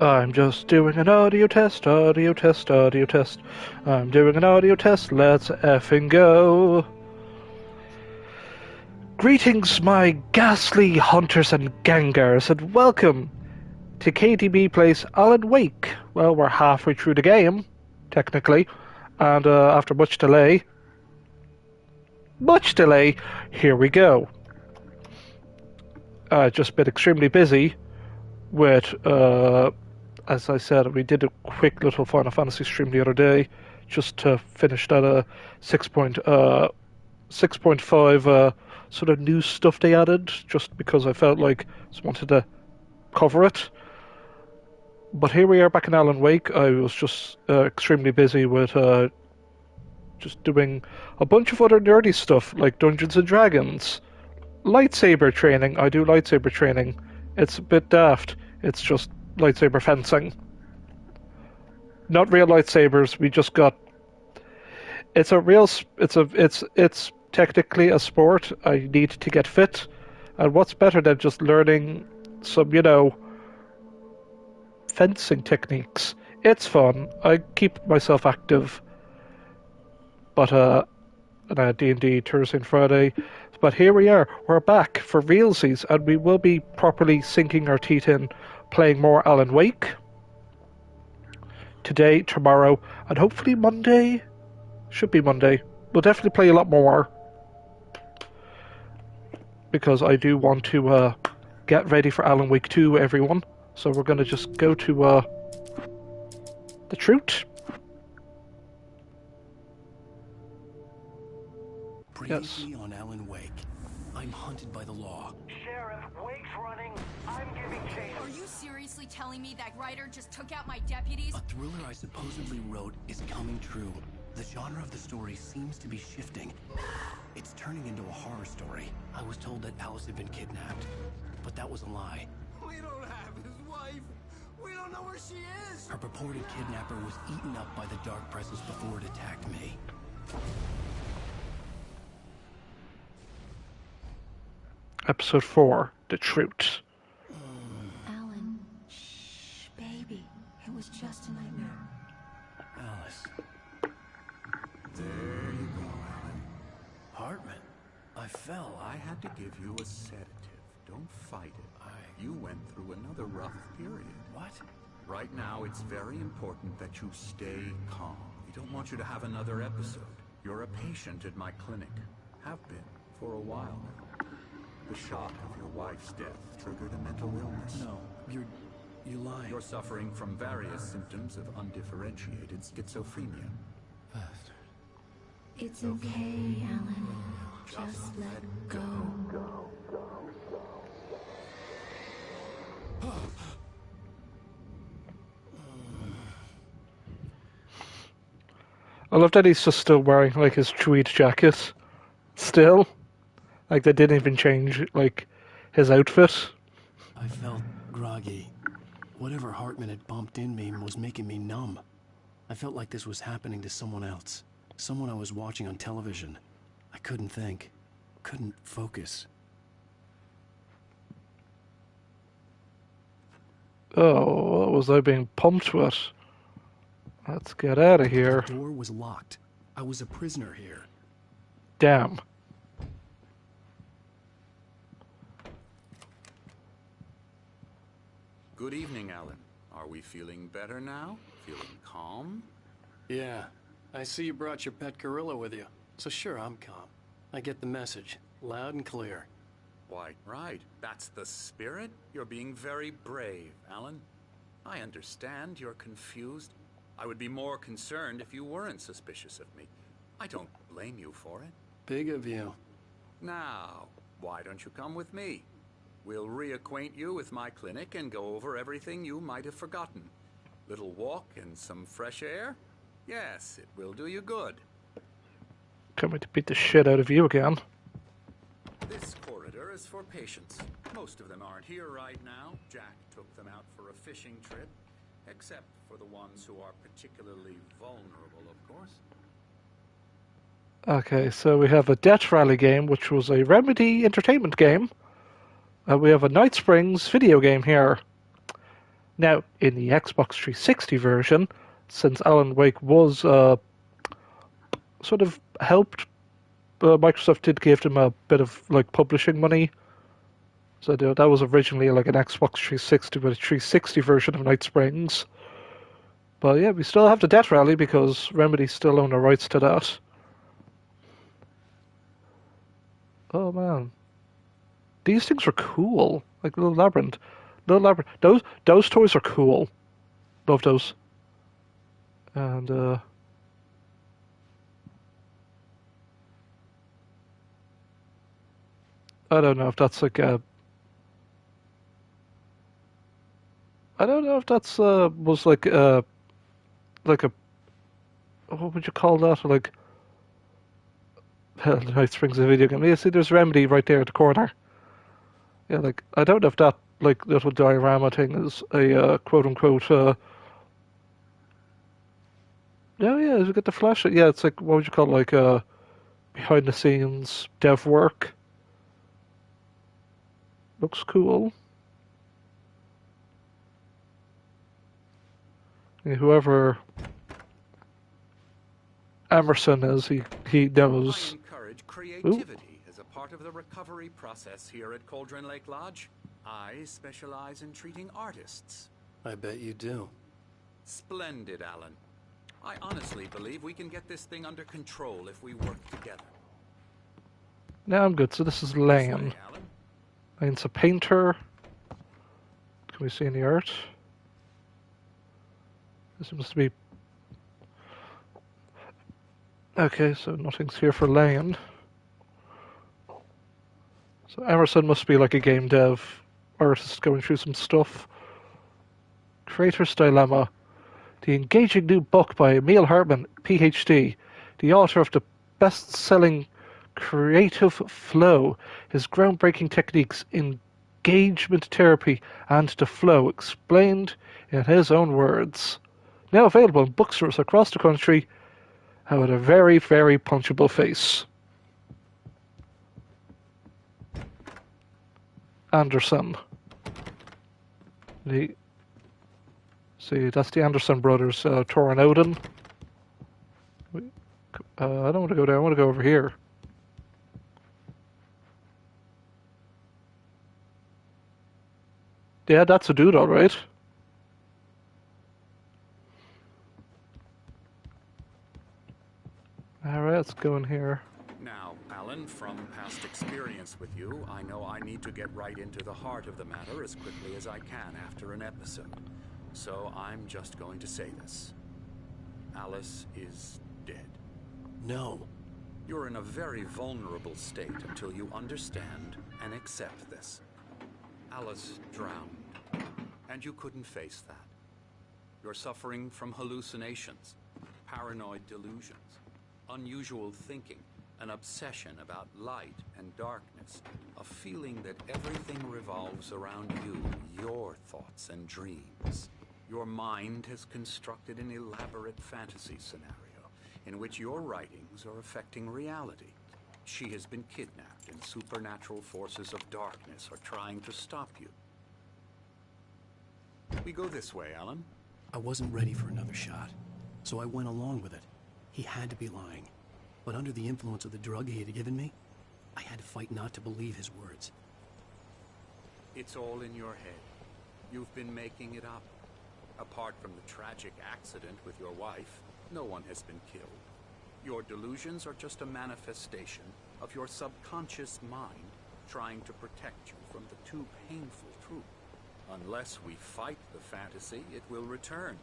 I'm just doing an audio test, audio test, audio test. I'm doing an audio test, let's effing go. Greetings, my ghastly hunters and gangers, and welcome to KDB Plays Alan Wake. Well, we're halfway through the game, technically, and after much delay, here we go. Just been extremely busy with, as I said, we did a quick little Final Fantasy stream the other day, just to finish that 6.5 sort of new stuff they added, just because I felt like I just wanted to cover it. But here we are back in Alan Wake. I was just extremely busy with just doing a bunch of other nerdy stuff, like Dungeons and Dragons. Lightsaber training. I do lightsaber training. It's a bit daft. It's just lightsaber fencing. Not real lightsabers. We just got. It's a real. It's technically a sport. I need to get fit, and what's better than just learning some, fencing techniques? It's fun. I keep myself active. But D&D Thursday and Friday. But here we are. We're back for realsies, and we will be properly sinking our teeth in playing more Alan Wake today, tomorrow, and hopefully Monday. Should be Monday. We'll definitely play a lot more because I do want to get ready for Alan Wake 2, everyone. So we're going to just go to the truth. Previously on Alan Wake, I'm hunted by the law. Sheriff, Wake's running. I'm giving chase. Are you seriously telling me that writer just took out my deputies? A thriller I supposedly wrote is coming true. The genre of the story seems to be shifting. It's turning into a horror story. I was told that Alice had been kidnapped, but that was a lie. We don't have his wife. We don't know where she is. Her purported kidnapper was eaten up by the dark presence before it attacked me. Episode 4, The Truth. Alan, shh, baby. It was just a nightmare. Alice. There you go, Alan. Hartman. I fell. I had to give you a sedative. Don't fight it. You went through another rough period. What? Right now, it's very important that you stay calm. We don't want you to have another episode. You're a patient at my clinic. Have been for a while now. The shock of your wife's death triggered a mental illness. No, you lied. You're suffering from various symptoms of undifferentiated schizophrenia. It's okay, Alan. Just let go. I love that he's just still wearing like his tweed jacket. Still. Like they didn't even change like his outfit. I felt groggy. Whatever Hartman had bumped in me was making me numb. I felt like this was happening to someone else. Someone I was watching on television. I couldn't think. Couldn't focus. Oh, what was I being pumped with? Let's get out of here. The door was locked. I was a prisoner here. Damn. Good evening, Alan. Are we feeling better now? Feeling calm? Yeah. I see you brought your pet gorilla with you. So sure, I'm calm. I get the message. Loud and clear. Why, right. That's the spirit. You're being very brave, Alan. I understand you're confused. I would be more concerned if you weren't suspicious of me. I don't blame you for it. Big of you. Now, why don't you come with me? We'll reacquaint you with my clinic and go over everything you might have forgotten. Little walk and some fresh air? Yes, it will do you good. Coming to beat the shit out of you again. This corridor is for patients. Most of them aren't here right now. Jack took them out for a fishing trip. Except for the ones who are particularly vulnerable, of course. Okay, so we have a Death Rally game, which was a Remedy entertainment game. We have a Night Springs video game here. Now, in the Xbox 360 version, since Alan Wake was sort of helped, Microsoft did give them a bit of like publishing money. So that was originally like an Xbox 360 with a 360 version of Night Springs. But yeah, we still have the Death Rally because Remedy still own the rights to that. Oh man, these things are cool. Like Little Labyrinth, Little Labyrinth. Those toys are cool. Love those. And I don't know if that's like a. I don't know if that's was like a what would you call that? Like Night Springs a video game. Yeah, see, there's Remedy right there at the corner. Yeah, like I don't know if that like little diorama thing is a quote unquote. No, yeah, you get the flash. Yeah, it's like what would you call it? Like behind the scenes dev work. Looks cool. Yeah, whoever Emerson is, he I knows. encourage Ooh. creativity as a part of the recovery process here at Cauldron Lake Lodge. I specialize in treating artists. I bet you do. Splendid, Alan. I honestly believe we can get this thing under control if we work together. Now I'm good. So this is This way, Lane. Alan. Lane's a painter. Can we see any art? This seems to be... Okay, so nothing's here for Lane. So Emerson must be like a game dev artist going through some stuff. Creator's Dilemma. The engaging new book by Emil Hartman, PhD, the author of the best-selling Creative Flow, his groundbreaking techniques in engagement therapy and the flow, explained in his own words. Now available in bookstores across the country, and with a very, very punchable face. Anderson. See, that's the Anderson brothers, Thor and Odin. I don't want to go there, I want to go over here. Yeah, that's a dude, alright. Alright, let's go in here. Now, Alan, from past experience with you, I know I need to get right into the heart of the matter as quickly as I can after an episode. So I'm just going to say this. Alice is dead. No. You're in a very vulnerable state until you understand and accept this. Alice drowned, and you couldn't face that. You're suffering from hallucinations, paranoid delusions, unusual thinking, an obsession about light and darkness, a feeling that everything revolves around you, your thoughts and dreams. Your mind has constructed an elaborate fantasy scenario in which your writings are affecting reality. She has been kidnapped, and supernatural forces of darkness are trying to stop you. We go this way, Alan. I wasn't ready for another shot, so I went along with it. He had to be lying. But under the influence of the drug he had given me, I had to fight not to believe his words. It's all in your head. You've been making it up. Apart from the tragic accident with your wife, no one has been killed. Your delusions are just a manifestation of your subconscious mind trying to protect you from the too painful truth. Unless we fight the fantasy, it will return.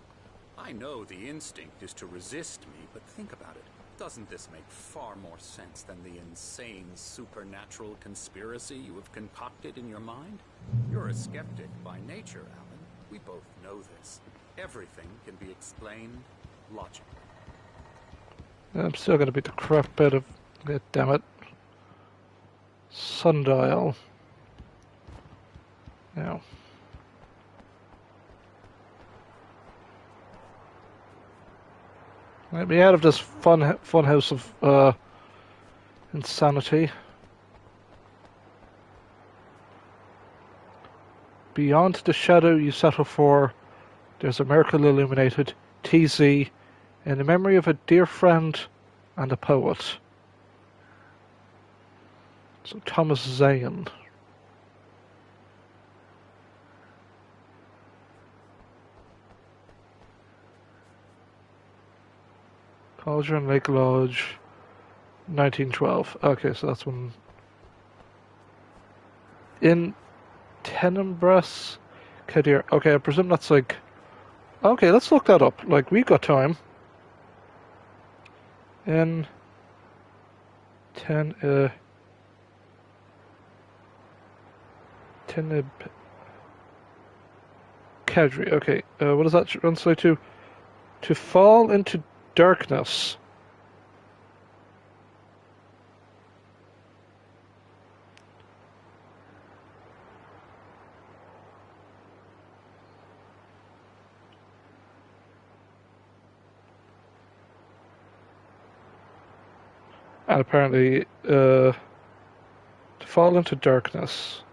I know the instinct is to resist me, but think about it. Doesn't this make far more sense than the insane supernatural conspiracy you have concocted in your mind? You're a skeptic by nature, Alan. We both know this. Everything can be explained logically. I'm still going to beat the crap out of... God damn it. Sundial. Now. Let me out of this fun house of insanity. Beyond the shadow you settle for, There's a miracle illuminated TZ in the memory of a dear friend and a poet. So Thomas Zane. Cauldron Lake Lodge, 1912. Okay, so that's when. In Tenebrous Kadir. Okay, I presume that's like. Okay, let's look that up. Like, we've got time. In. Teneb. Kadri. Okay, what does that translate to? To fall into darkness. And apparently, to fall into darkness.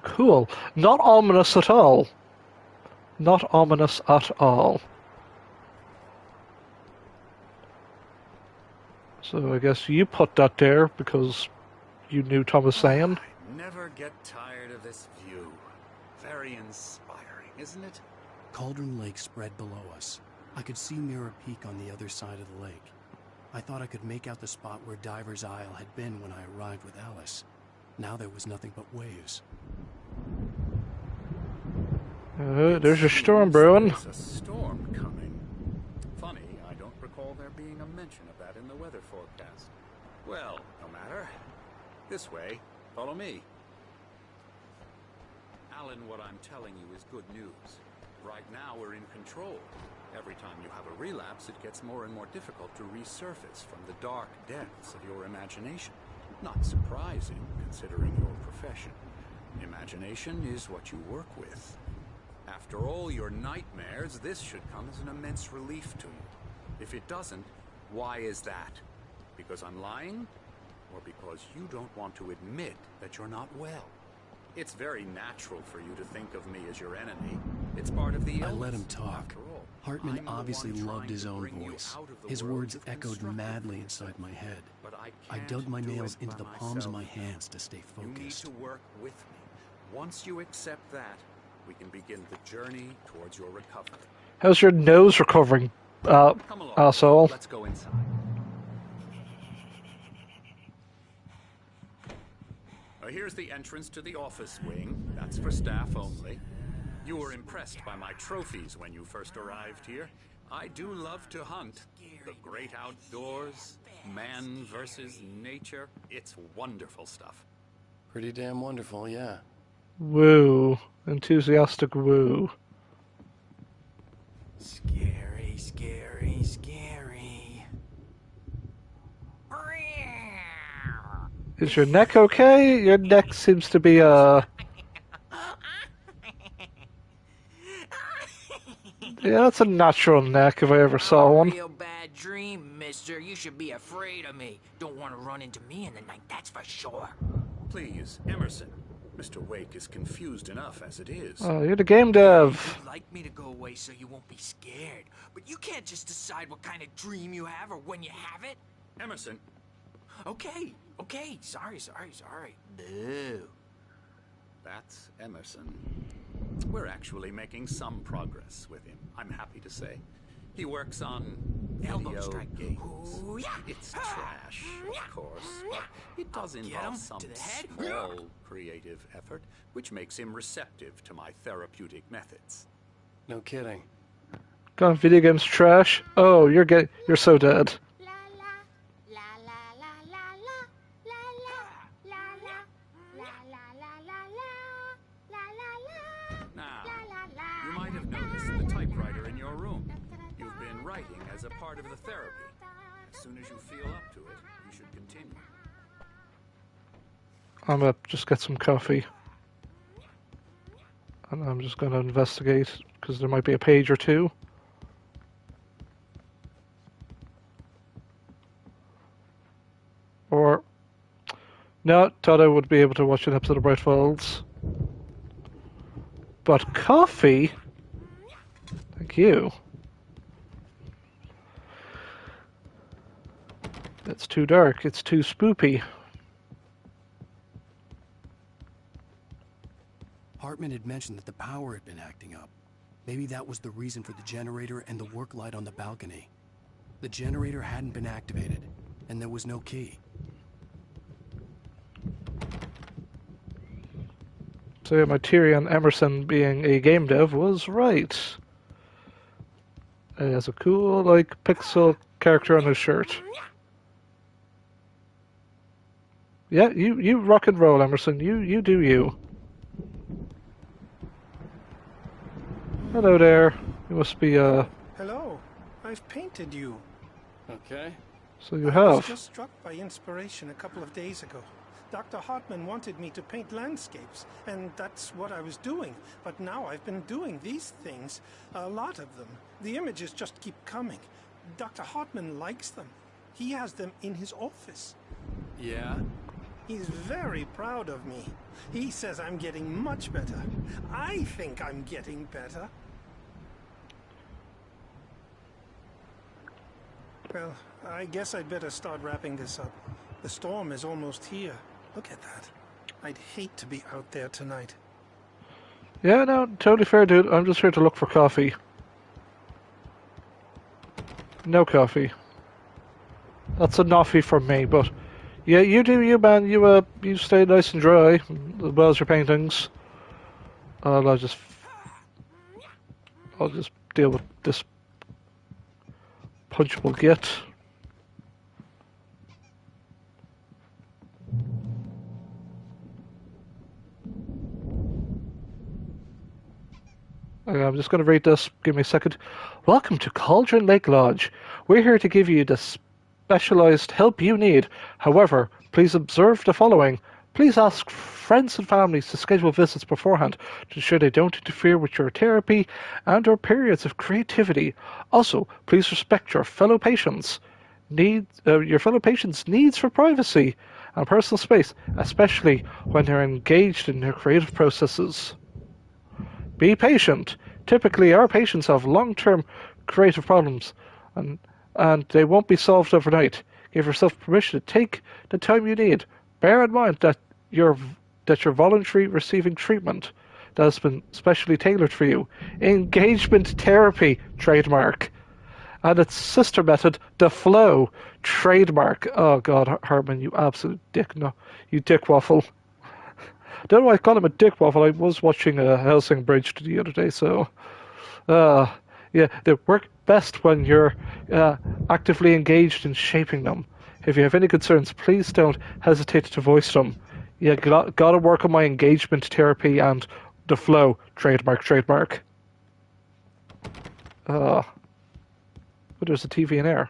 Cool. Not ominous at all. Not ominous at all. So I guess you put that there because you knew Thomas Zane. I never get tired of this view. Very inspiring, isn't it? Cauldron Lake spread below us. I could see Mirror Peak on the other side of the lake. I thought I could make out the spot where Diver's Isle had been when I arrived with Alice. Now there was nothing but waves. There's a storm brewing. There's a storm coming. Funny, I don't recall there being a mention of that in the weather forecast. Well, no matter. This way. Follow me. Alan, what I'm telling you is good news. Right now we're in control. Every time you have a relapse, it gets more and more difficult to resurface from the dark depths of your imagination. Not surprising, considering your profession. Imagination is what you work with. After all your nightmares, this should come as an immense relief to you. If it doesn't, why is that? Because I'm lying? Or because you don't want to admit that you're not well? It's very natural for you to think of me as your enemy. It's part of the illness. I let him talk. After all, Hartman I'm the obviously one loved trying his to own bring you voice. out of the His world words you've echoed constructed madly for inside my head. But I dug my can't nails do it into the by palms of myself. my hands to stay You need focused. to work with me. Once you accept that, we can begin the journey towards your recovery. How's your nose recovering, Come along. asshole? Let's go inside. Here's the entrance to the office wing. That's for staff only. You were impressed by my trophies when you first arrived here. I do love to hunt. The great outdoors, man versus nature. It's wonderful stuff. Pretty damn wonderful, yeah. Woo. Enthusiastic woo. Scary, scary, scary. Is your neck okay? Your neck seems to be, Yeah, that's a natural neck if I ever saw one. Real bad dream, mister. You should be afraid of me. Don't want to run into me in the night, that's for sure. Please, Emerson. Mr. Wake is confused enough as it is. Oh, you're the game dev. You'd like me to go away so you won't be scared. But you can't just decide what kind of dream you have or when you have it. Emerson, Okay, okay. Sorry. Boo. that's Emerson. We're actually making some progress with him, I'm happy to say. He works on Elbow video strike. games. Ooh, yeah. It's trash, of course, but it does Get involve him some to the head. small creative effort, which makes him receptive to my therapeutic methods. No kidding. God, video games trash. Oh, you're so dead. Now, you might have noticed the typewriter in your room. You've been writing as a part of the therapy. As soon as you feel up to it, you should continue. I'm gonna just get some coffee. And I'm just gonna investigate, because there might be a page or two. Or no, thought I would be able to watch an episode of Bright Falls. But coffee? Thank you. It's too dark. It's too spoopy. Hartman had mentioned that the power had been acting up. Maybe that was the reason for the generator and the work light on the balcony. The generator hadn't been activated, and there was no key. So yeah, my theory on Emerson being a game dev was right. He has a cool, like, pixel character on his shirt. Yeah, you rock and roll, Emerson. You do you. Hello there. You must be, Hello. I've painted you. Okay. So you I was have. just struck by inspiration a couple of days ago. Dr. Hartman wanted me to paint landscapes, and that's what I was doing. But now I've been doing these things, a lot of them. The images just keep coming. Dr. Hartman likes them. He has them in his office. Yeah? He's very proud of me. He says I'm getting much better. I think I'm getting better. Well, I guess I'd better start wrapping this up. The storm is almost here. Look at that. I'd hate to be out there tonight. Yeah, no, totally fair, dude. I'm just here to look for coffee. No coffee. That's a noffy from me, but yeah, you do you, man. You stay nice and dry as well as your paintings. I'll just deal with this punchable git. Okay, I'm just going to read this. Give me a second. Welcome to Cauldron Lake Lodge. We're here to give you the specialized help you need. However, please observe the following. Please ask friends and families to schedule visits beforehand to ensure they don't interfere with your therapy and or periods of creativity. Also, please respect your fellow patients' needs for privacy and personal space, especially when they're engaged in their creative processes. Be patient. Typically, our patients have long-term creative problems, and they won't be solved overnight. Give yourself permission to take the time you need. Bear in mind that you're voluntarily receiving treatment that has been specially tailored for you. Engagement therapy, trademark. And its sister method, the flow, trademark. Oh God, Hartman, you absolute dick. No, you dick waffle. Don't know why I call him a dick waffle. I was watching a Helsing Bridge the other day, so yeah, they work best when you're actively engaged in shaping them. If you have any concerns, please don't hesitate to voice them. Yeah, gotta work on my engagement therapy and the flow, trademark. But there's a TV in air.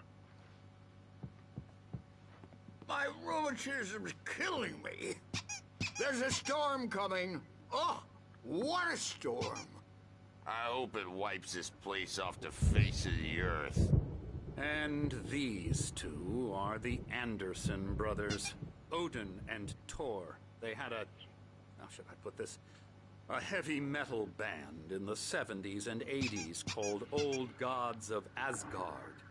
My rheumatism's killing me. There's a storm coming. Oh, what a storm. I hope it wipes this place off the face of the earth. And these two are the Anderson brothers, Odin and Thor. They had how should I put this? A heavy metal band in the 70s and 80s called Old Gods of Asgard.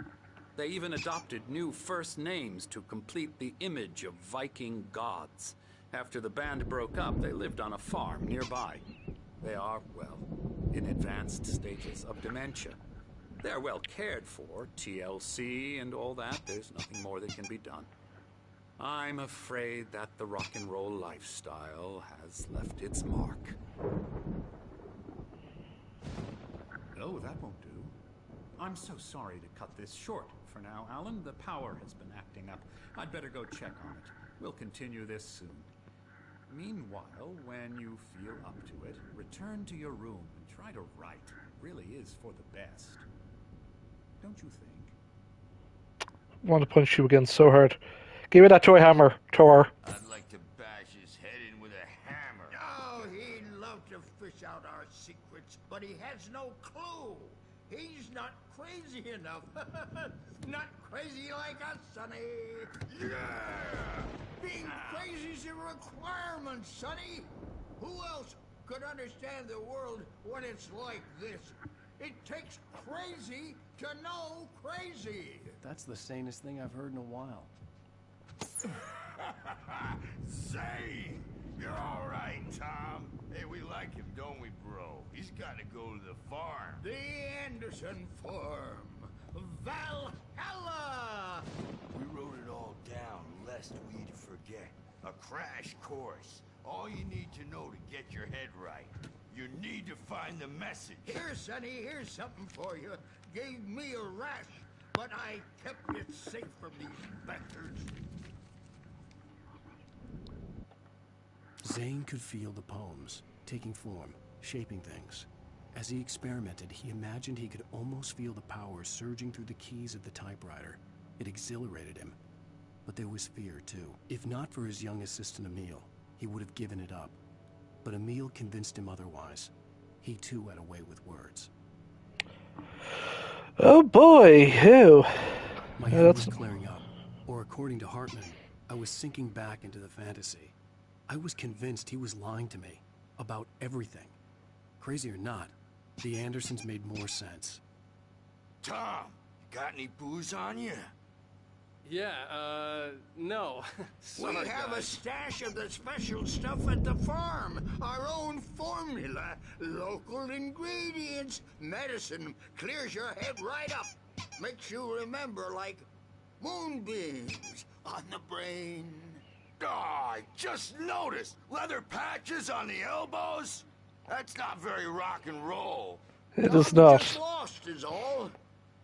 They even adopted new first names to complete the image of Viking gods. After the band broke up, they lived on a farm nearby. They are, well, in advanced stages of dementia. They're well cared for, TLC and all that. There's nothing more that can be done. I'm afraid that the rock and roll lifestyle has left its mark. Oh, that won't do. I'm so sorry to cut this short for now, Alan. The power has been acting up. I'd better go check on it. We'll continue this soon. Meanwhile, when you feel up to it, return to your room and try to write. It really is for the best. Don't you think? I want to punch you again so hard. Give me that toy hammer, Thor. I'd like to bash his head in with a hammer. Oh, he'd love to fish out our secrets, but he has no clue. He's not crazy enough. Not crazy like us, Sonny. Yeah! Being crazy's a requirement, Sonny. Who else could understand the world when it's like this? It takes crazy to know crazy. That's the sanest thing I've heard in a while. Zane! You're all right, Tom. Hey, we like him, don't we, bro? He's got to go to the farm. The Anderson Farm. Valhalla! We wrote it all down, lest we'd forget. A crash course. All you need to know to get your head right. You need to find the message. Here, Sonny, here's something for you. Gave me a rash, but I kept it safe from these bastards. Zane could feel the poems, taking form, shaping things. As he experimented, he imagined he could almost feel the power surging through the keys of the typewriter. It exhilarated him. But there was fear, too. If not for his young assistant Emil, he would have given it up. But Emil convinced him otherwise. He, too, had a way with words. Oh boy, who? My head was clearing up. Or according to Hartman, I was sinking back into the fantasy. I was convinced he was lying to me. About everything. Crazy or not, the Andersons made more sense. Tom, got any booze on you? Yeah, no. We have a stash of the special stuff at the farm. Our own formula. Local ingredients. Medicine clears your head right up. Makes you remember like moonbeams on the brain. Oh, I just noticed. Leather patches on the elbows? That's not very rock and roll. It is not. Just lost is all.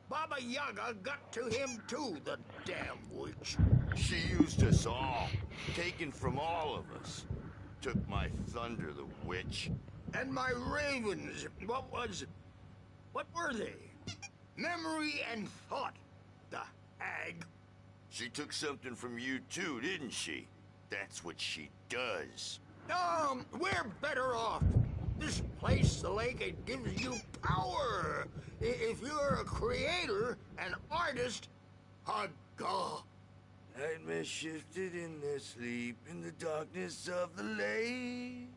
Baba Yaga got to him too, the damn witch. She used us all. Taken from all of us. Took my thunder, the witch. And my ravens. What were they? Memory and thought. The hag. She took something from you too, didn't she? That's what she does. We're better off. This place, the lake, it gives you power. If you're a creator, an artist, a god. Nightmare shifted in their sleep in the darkness of the lake.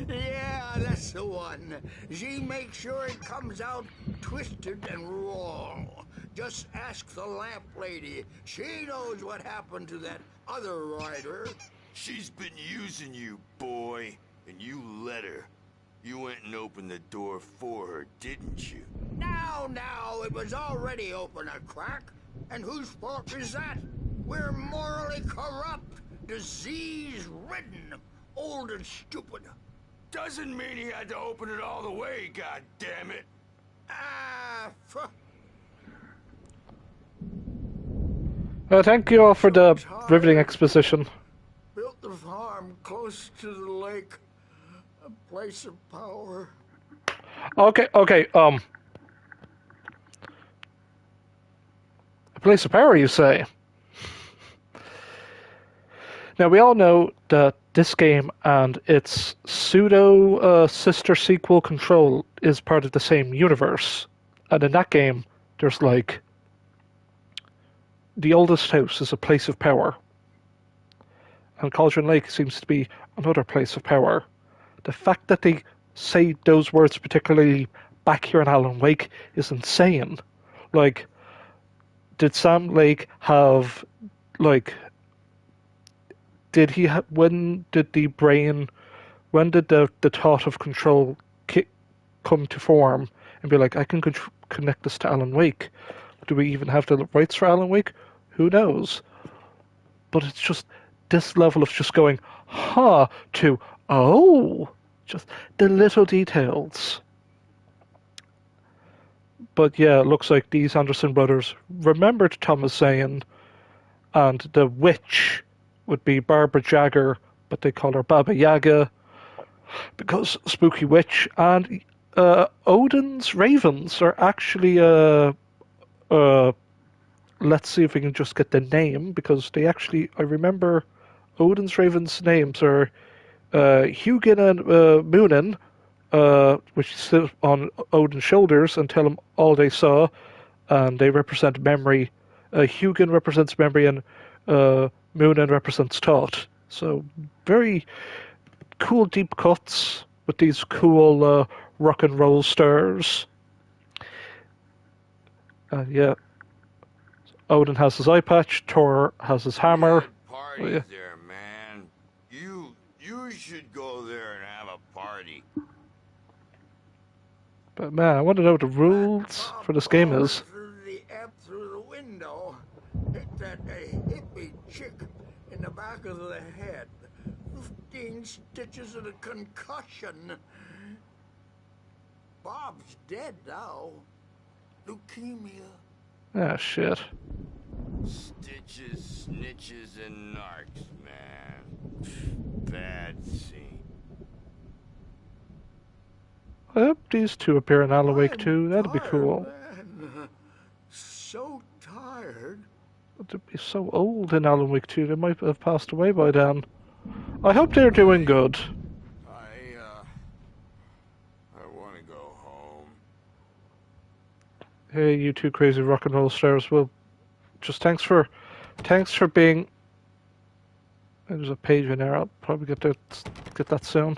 Yeah, that's the one. She makes sure it comes out twisted and wrong. Just ask the lamp lady. She knows what happened to that other rider. She's been using you, boy, and you let her. You went and opened the door for her, didn't you? Now, it was already open a crack. And whose fault is that? We're morally corrupt, disease-ridden, old and stupid. Doesn't mean he had to open it all the way, goddammit. Thank you all for the riveting exposition. Built the farm close to the lake. A place of power. Okay, a place of power, you say? Now, we all know that this game and its pseudo-sister sequel Control is part of the same universe. And in that game, there's like... The oldest house is a place of power. And Cauldron Lake seems to be another place of power. The fact that they say those words particularly back here in Alan Wake is insane. Like, did Sam Lake have, like... when did the thought of Control come to form and be like, I can connect this to Alan Wake? Do we even have the rights for Alan Wake? Who knows? But it's just this level of just going, to, just the little details. But yeah, it looks like these Anderson brothers remembered Thomas Zane, and the witch would be Barbara Jagger, but they call her Baba Yaga because spooky witch. And Odin's ravens are actually let's see if we can just get the name, because they actually, I remember Odin's ravens' names are Hugin and Munin, which sit on Odin's shoulders and tell him all they saw, and they represent memory. Hugin represents memory, and moon end represents thought. So very cool deep cuts with these cool rock and roll stars. Yeah, Odin has his eye patch, Thor has his hammer. Parties Yeah. there, man. You should go there and have a party. But man, I want to know what the rules for this game is. Through the app through the window. Hit that hippie chick in the back of the head. 15 stitches and a concussion. Bob's dead now. Leukemia. Ah, shit. Stitches, snitches, and narcs, man. Bad scene. I hope these two appear in Alan Wake 2. That'd be cool. Man. So tired. They'd be so old in Alan Wake 2. They might have passed away by then. I hope they're doing good. I want to go home. Hey, you two crazy rock and roll stars. Well, just thanks for being. There's a page in there. I'll probably get that soon.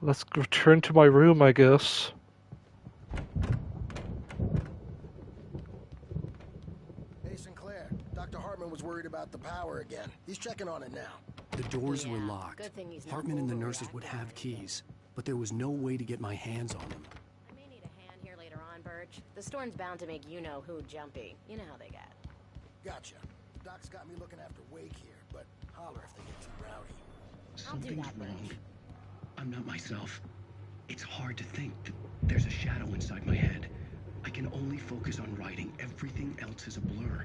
Let's return to my room, I guess. Hey, Sinclair. Dr. Hartman was worried about the power again. He's checking on it now. The doors were locked. Hartman and the nurses would have keys, but there was no way to get my hands on them. I may need a hand here later on, Birch. The storm's bound to make you-know-who jumpy. You know how they get. Gotcha. Doc's got me looking after Wake here, but holler if they get too rowdy. Something's wrong. I'm not myself. It's hard to think. There's a shadow inside my head. I can only focus on writing. Everything else is a blur.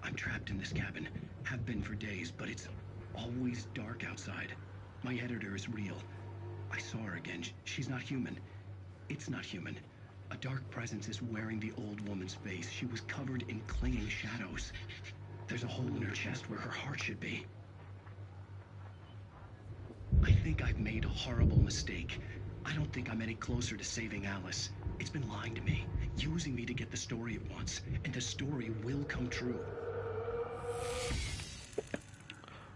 I'm trapped in this cabin. Have been for days, but it's always dark outside. My editor is real. I saw her again. She's not human. It's not human. A dark presence is wearing the old woman's face. She was covered in clinging shadows. There's a hole in her chest where her heart should be. I think I've made a horrible mistake. I don't think I'm any closer to saving Alice. It's been lying to me, using me to get the story it wants, and the story will come true.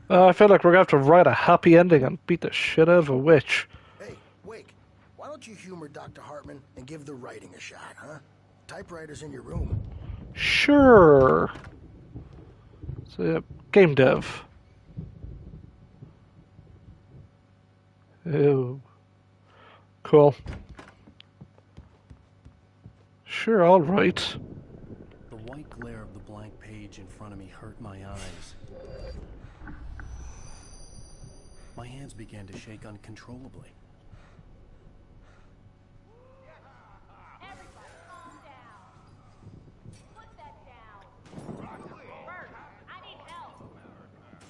I feel like we're going to have to write a happy ending and beat the shit out of a witch. Hey, Wake, why don't you humor Dr. Hartman and give the writing a shot, huh? Typewriter's in your room. Sure. So, yeah, game dev. Ew. Cool. Sure, all right. The white glare of the blank page in front of me hurt my eyes. My hands began to shake uncontrollably. Everybody calm down. Put that down. Bert, I need help.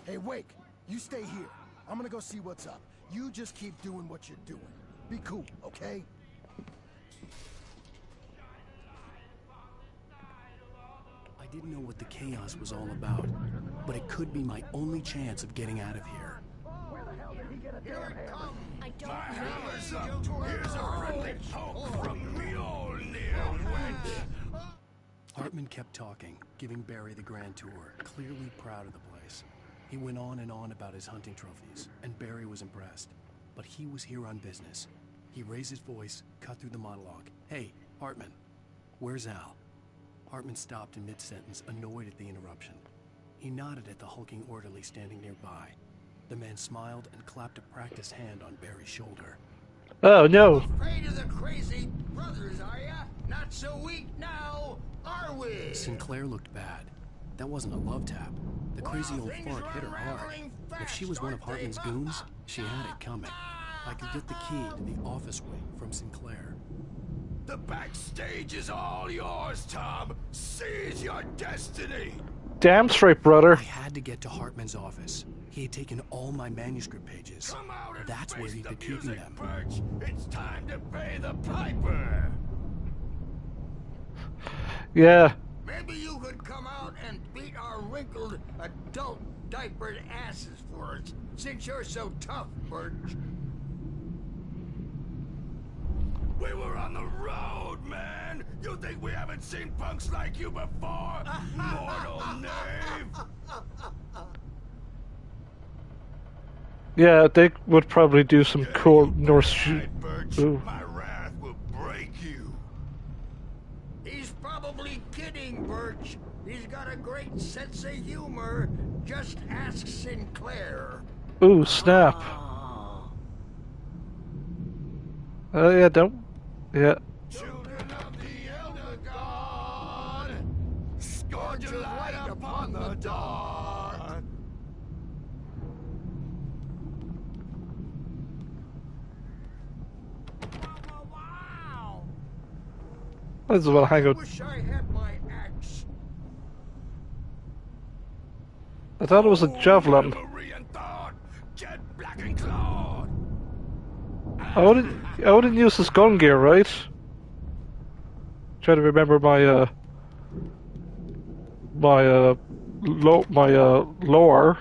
Hey, Wake, you stay here. I'm gonna go see what's up. You just keep doing what you're doing. Be cool, okay? I didn't know what the chaos was all about, but it could be my only chance of getting out of here. I don't know. Here's a friendly poke from Mjolnir, wench. Hartman kept talking, giving Barry the grand tour, clearly proud of the place. He went on and on about his hunting trophies, and Barry was impressed. But he was here on business. He raised his voice, cut through the monologue. Hey, Hartman, where's Al? Hartman stopped in mid-sentence, annoyed at the interruption. He nodded at the hulking orderly standing nearby. The man smiled and clapped a practiced hand on Barry's shoulder. Oh, no. Afraid of the crazy brothers, are ya? Not so weak now, are we? Sinclair looked bad. That wasn't a love tap. The crazy old fart hit her hard. If she was one of Hartman's goons, she had it coming. I could get the key to the office wing from Sinclair. The backstage is all yours, Tom. Seize your destiny. Damn straight, brother. I had to get to Hartman's office. He had taken all my manuscript pages. Come out and That's where face he'd the been keeping music, them. Birch. It's time to pay the piper. Yeah. Maybe you could come out and beat our wrinkled adult diapered asses for us, since you're so tough, Birch. We were on the road, man. You think we haven't seen punks like you before? Mortal knave. Yeah, they would probably do some cool Norse. Ooh. My wrath will break you. He's probably kidding, Birch. He's got a great sense of humor. Just ask Sinclair. Ooh, snap. Oh, yeah, don't. Yeah. Children of the Elder God, scorch a light upon the dark. This is what I hang out. Wish I had my axe. I thought it was a javelin. Black and clawed. I wouldn't use this gun gear, right? Trying to remember my lore.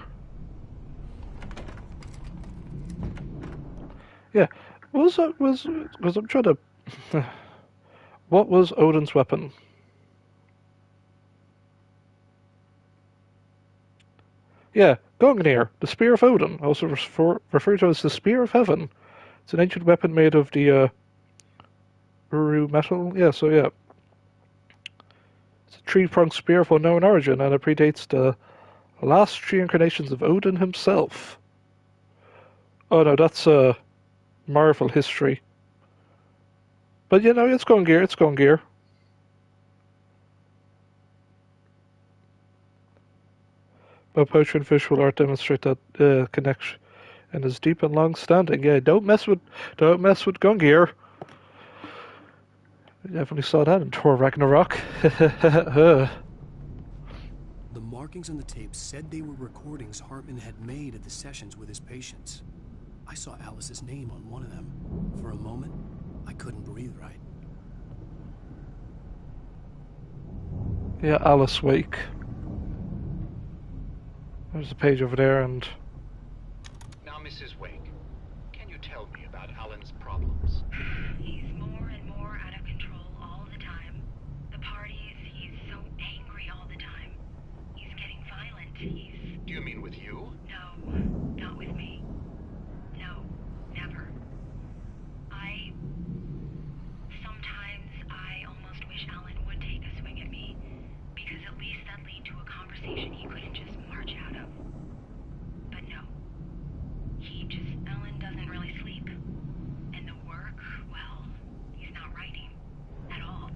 Yeah, was I'm trying to. What was Odin's weapon? Yeah, Gungnir, the Spear of Odin, also referred to as the Spear of Heaven. It's an ancient weapon made of the Uru metal. Yeah, so yeah. It's a three-pronged spear of unknown origin, and it predates the last three incarnations of Odin himself. Oh no, that's Marvel history. But you know, it's Gungnir, it's Gungnir. But poetry and visual art demonstrate that connection and is deep and long-standing. Yeah, don't mess with Gungnir. I definitely saw that in Thor Ragnarok. The markings on the tape said they were recordings Hartman had made at the sessions with his patients. I saw Alice's name on one of them. For a moment, I couldn't breathe right. Yeah, Alice Wake. There's a page over there, and... Now, Mrs. Wake, can you tell me about Alan's problems? He's more and more out of control all the time. The parties, he's so angry all the time. He's getting violent. Do you mean with you? No, not with me. No, never. Sometimes I almost wish Alan would take a swing at me, because at least that'd lead to a conversation he couldn't just march out of. But no. Alan doesn't really sleep. And the work, well, he's not writing. At all.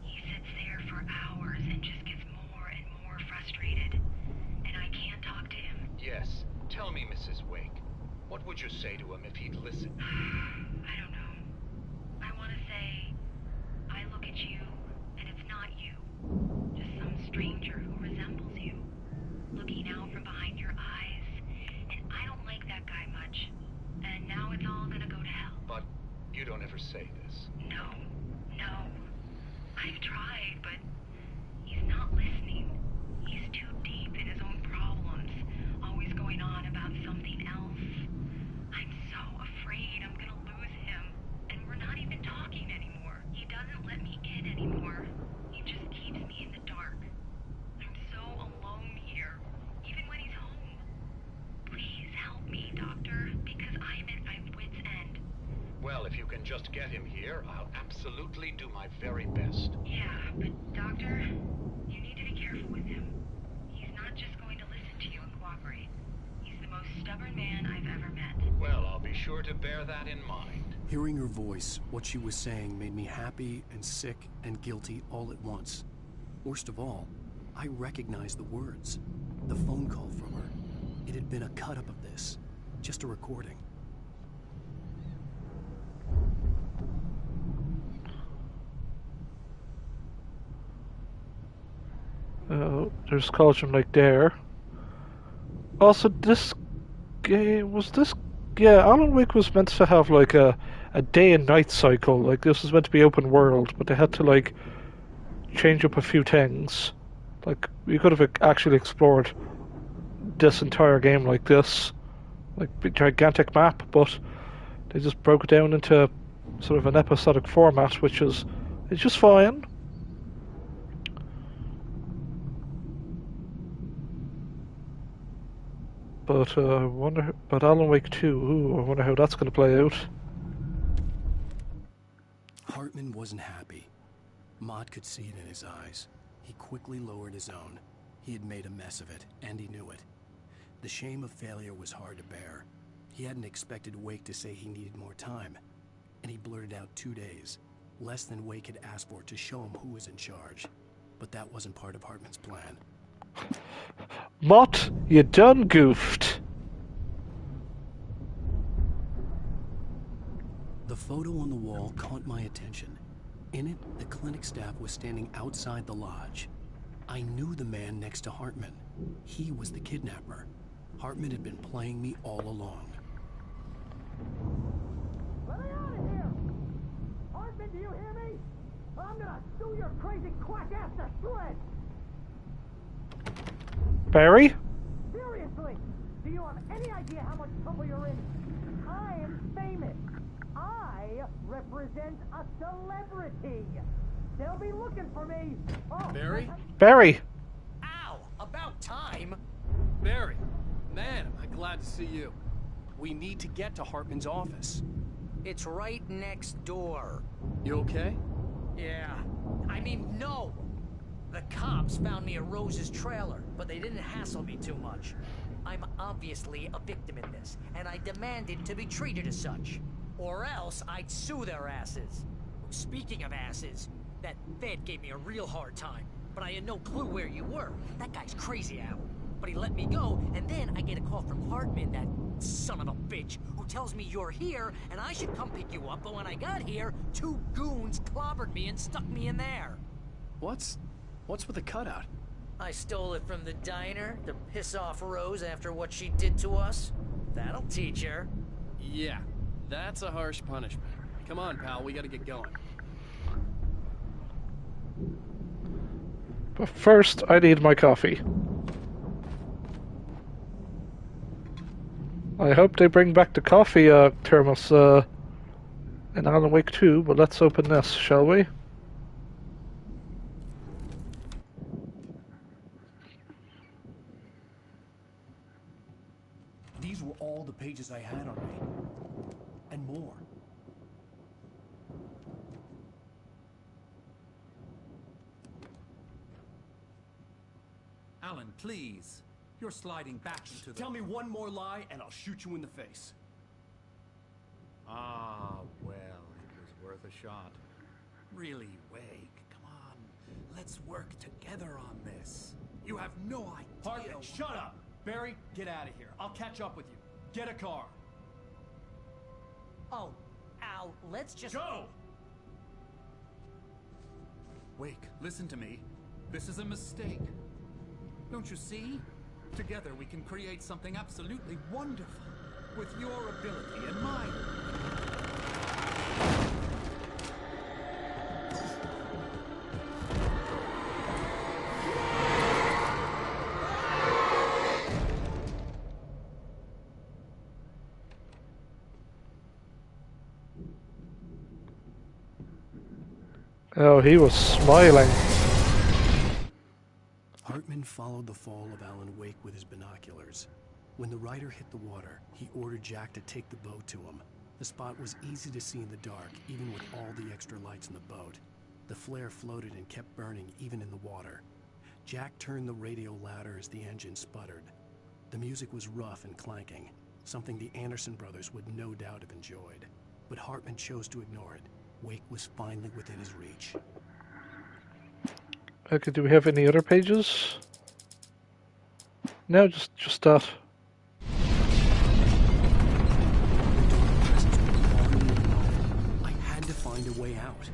He sits there for hours and just gets more and more frustrated. And I can't talk to him. Yes. Tell me, Mrs. Wake. What would you say to him if he'd listen? I don't know. I want to say, I look at you, and it's not you. Just some stranger who resembles you. Looking out from behind your eyes. And I don't like that guy much. And now it's all gonna go to hell. But you don't ever say this. No. I've tried, but he's not listening. He's too deep in his own problems. Always going on about something else. I'm so afraid I'm gonna lose him. And we're not even talking anymore. He doesn't let me in anymore. He just keeps me in the dark. I'm so alone here, even when he's home. Please help me, Doctor, because I'm at my wit's end. Well, if you can just get him here, I'll absolutely do my very best. Yeah, but Doctor, you need to be careful with him. He's not just going to listen to you and cooperate. He's the most stubborn man I've ever met. Well, I'll be sure to bear that in mind. Hearing her voice, what she was saying made me happy and sick and guilty all at once. Worst of all, I recognized the words. The phone call from her. It had been a cut-up of this. Just a recording. There's Cauldron Lake there. Also, this game yeah, Alan Wake was meant to have like a day and night cycle. Like this was meant to be open world, but they had to like change up a few things. Like we could have actually explored this entire game like this, like big gigantic map, but they just broke it down into sort of an episodic format, which is it's just fine. but I wonder about Alan Wake 2. Ooh, I wonder how that's going to play out. Hartman wasn't happy. Mott could see it in his eyes. He quickly lowered his own. He had made a mess of it, and he knew it. The shame of failure was hard to bear. He hadn't expected Wake to say he needed more time, and he blurted out 2 days, less than Wake had asked for, to show him who was in charge. But that wasn't part of Hartman's plan. Mott, you done goofed. The photo on the wall caught my attention. In it, the clinic staff was standing outside the lodge. I knew the man next to Hartman. He was the kidnapper. Hartman had been playing me all along. Let me out of here! Hartman, do you hear me? I'm gonna sue your crazy quack ass to shreds! Barry? Seriously! Do you have any idea how much trouble you're in? I am famous. I represent a celebrity. They'll be looking for me. Oh, Barry? Barry! Ow! About time! Barry! Man, am I glad to see you. We need to get to Hartman's office. It's right next door. You okay? Yeah. I mean, no! The cops found me at Rose's trailer, but they didn't hassle me too much. I'm obviously a victim in this, and I demanded to be treated as such. Or else I'd sue their asses. Speaking of asses, that Fed gave me a real hard time, but I had no clue where you were. That guy's crazy, Al. But he let me go, and then I get a call from Hartman, that son of a bitch, who tells me you're here, and I should come pick you up, but when I got here, 2 goons clobbered me and stuck me in there. What's with the cutout? I stole it from the diner to piss off Rose after what she did to us. That'll teach her. Yeah, that's a harsh punishment. Come on, pal, we gotta get going. But first, I need my coffee. I hope they bring back the coffee thermos in Alan Wake 2, but let's open this, shall we? These were all the pages I had on me. And more. Alan, please. You're sliding back into the... Tell me one more lie and I'll shoot you in the face. Ah, well, it was worth a shot. Really, Wake, come on. Let's work together on this. You have no idea... Hartman, shut up! Barry, get out of here. I'll catch up with you. Get a car. Oh, Al, let's just... Go! Wake, listen to me. This is a mistake. Don't you see? Together we can create something absolutely wonderful. With your ability and mine. Oh, he was smiling. Hartman followed the fall of Alan Wake with his binoculars. When the rider hit the water, he ordered Jack to take the boat to him. The spot was easy to see in the dark, even with all the extra lights in the boat. The flare floated and kept burning even in the water. Jack turned the radio louder as the engine sputtered. The music was rough and clanking, something the Anderson brothers would no doubt have enjoyed. But Hartman chose to ignore it. Wake was finally within his reach. Okay, do we have any other pages? No, just that. I had to find a way out.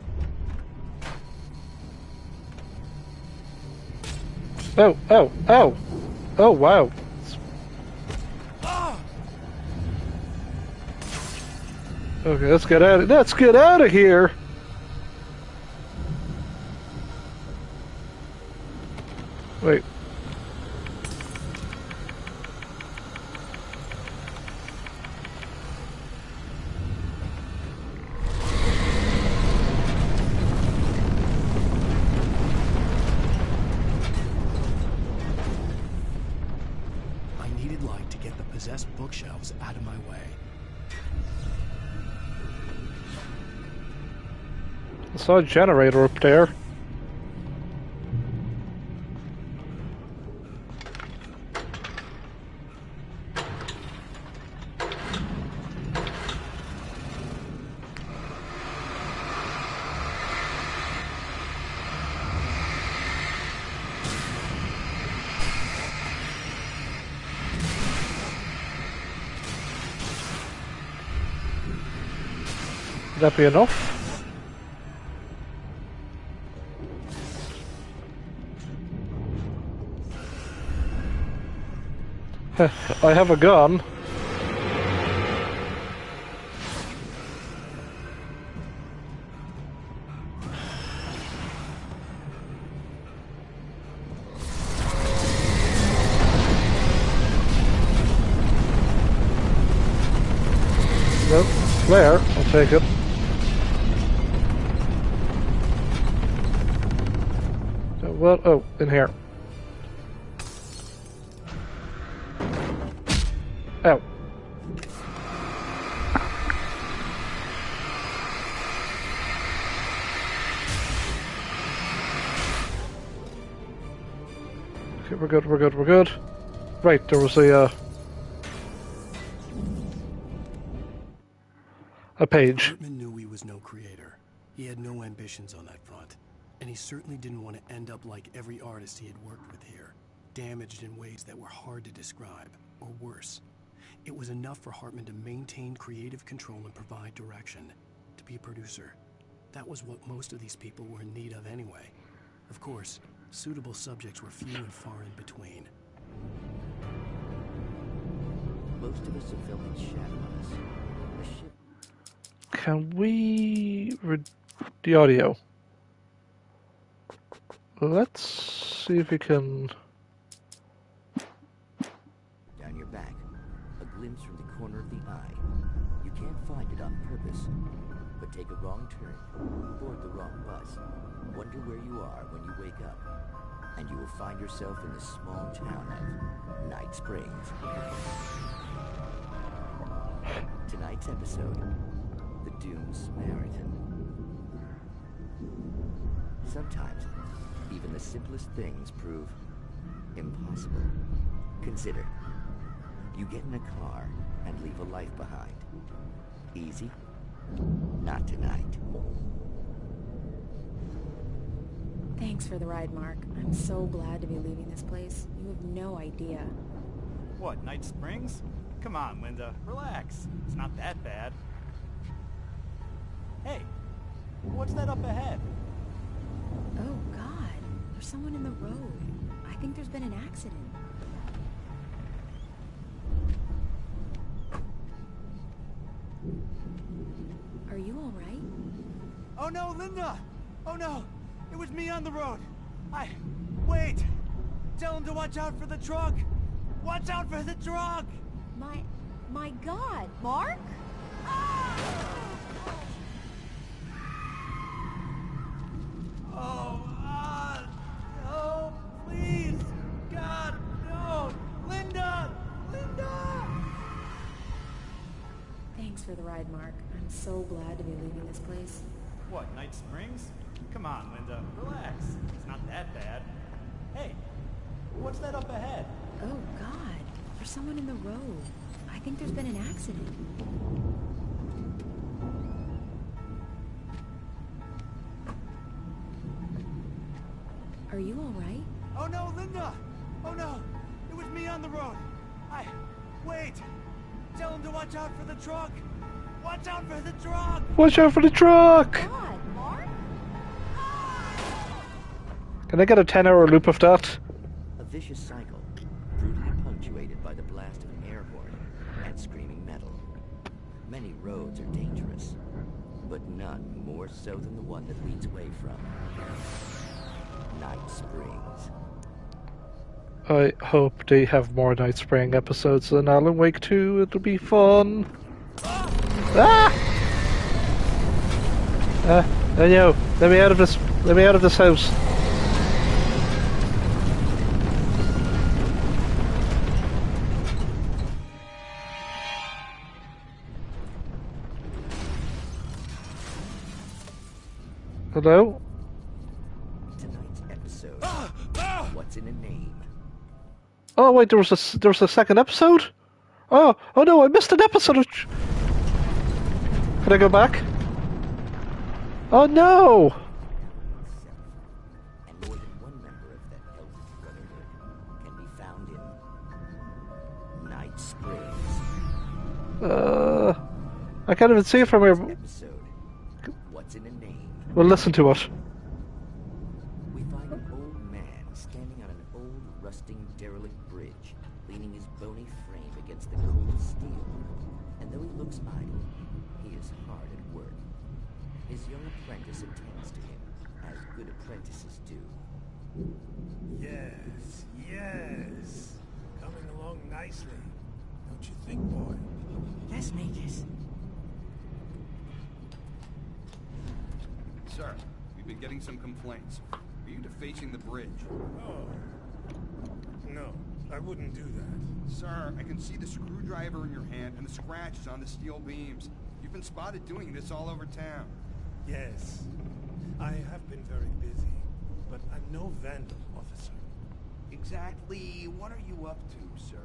Oh, oh, oh! Oh, wow. Okay, let's get out of here! Wait. I needed waited like to get the possessed bookshelves out of my way. I saw a generator up there. Would that be enough? I have a gun. Nope, flare, I'll take it. So what? Oh, in here. Oh. Okay, we're good, we're good, we're good. Right, there was a page. Hartman knew he was no creator. He had no ambitions on that front. And he certainly didn't want to end up like every artist he had worked with here, damaged in ways that were hard to describe, or worse. It was enough for Hartman to maintain creative control and provide direction, to be a producer. That was what most of these people were in need of anyway. Of course, suitable subjects were few and far in between. Most of us have felt its shadow on us. The ship. Can we read the audio? Let's see if we can. Down your back, a glimpse from the corner of the eye. You can't find it on purpose, but take a wrong turn, board the wrong bus, wonder where you are when you wake up, and you will find yourself in the small town of Night Springs. Tonight's episode, The Doomed Samaritan. Sometimes, even the simplest things prove impossible. Consider, you get in a car and leave a life behind. Easy? Not tonight. Thanks for the ride, Mark. I'm so glad to be leaving this place. You have no idea. What, Night Springs? Come on, Linda. Relax. It's not that bad. Hey, what's that up ahead? Oh, God. There's someone in the road. I think there's been an accident. Are you all right? Oh no, Linda! Oh no! It was me on the road! Wait! Tell him to watch out for the truck! Watch out for the truck! My God, Mark? Oh, please! God, no! Linda! Linda! Thanks for the ride, Mark. I'm so glad to be leaving this place. What, Night Springs? Come on, Linda. Relax. It's not that bad. Hey, what's that up ahead? Oh, God. There's someone in the road. I think there's been an accident. Are you all right? Oh no, Linda! Oh no! It was me on the road! Wait! Tell him to watch out for the truck! Watch out for the truck! Watch out for the truck! God, Mark? Can I get a 10-hour loop of that? A vicious cycle, brutally punctuated by the blast of an air horn and screaming metal. Many roads are dangerous, but none more so than the one that leads away from Night Springs. I hope they have more Night Spring episodes than Alan Wake 2. It'll be fun. Ah! No, let me out of this. Let me out of this house. Hello? Tonight's episode. What's in a name? Oh wait, there was a second episode? Oh no, I missed an episode of... Can I go back? Oh no! And more than one member of that Eldritch Brotherhood can be found in Night Springs. I can't even see it from here. Episode. What's in a name? Well, listen to it. We find an old man standing on an old, rusting, derelict bridge, leaning his bony frame against the cold steel. And though he looks idle, he is hard at work. His young apprentice attends to him, as good apprentices do. Yes, yes. Coming along nicely. Don't you think, boy? Yes, Magus. Sir, we've been getting some complaints. Are you defacing the bridge? Oh. No, I wouldn't do that. Sir, I can see the screwdriver in your hand and the scratches on the steel beams. You've been spotted doing this all over town. Yes. I have been very busy, but I'm no vandal, officer. Exactly what are you up to, sir?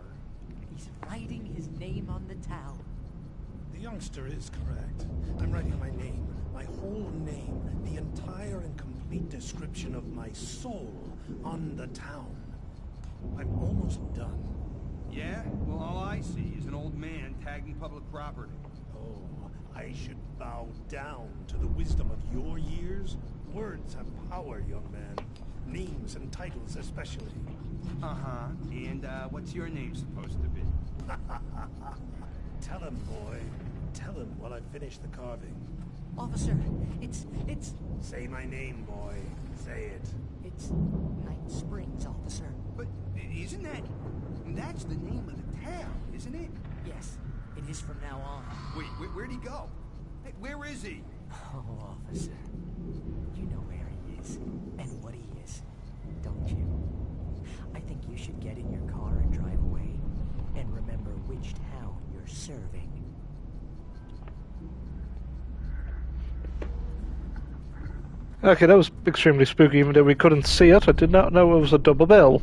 He's writing his name on the town. The youngster is correct. I'm writing my name, my whole name, the entire and complete description of my soul on the town. I'm almost done. Yeah? Well, all I see is an old man tagging public property. Oh, I should bow down to the wisdom of your years? Words have power, young man. Names and titles especially. Uh-huh. And, what's your name supposed to be? Tell him, boy. Tell him while I finish the carving. Officer, it's... Say my name, boy. Say it. It's Night Springs, officer. But isn't that... That's the name of the town, isn't it? Yes, it is from now on. Wait, where'd he go? Hey, where is he? Oh, officer. You know where he is, and what he is, don't you? I think you should get in your car and drive away, and remember which town you're serving. Okay, that was extremely spooky, even though we couldn't see it. I did not know it was a double bill.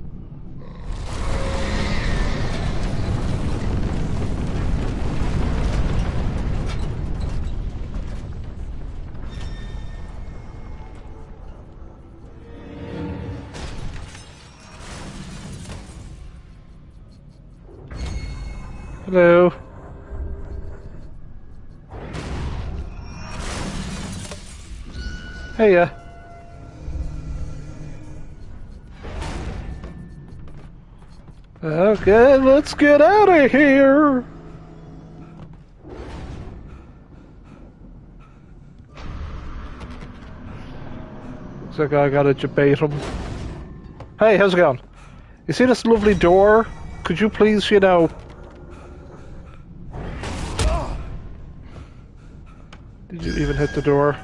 Hello. Heya. Okay, let's get out of here. Looks like I gotta debate him. Hey, how's it going? You see this lovely door? Could you please, you know... Did you even hit the door?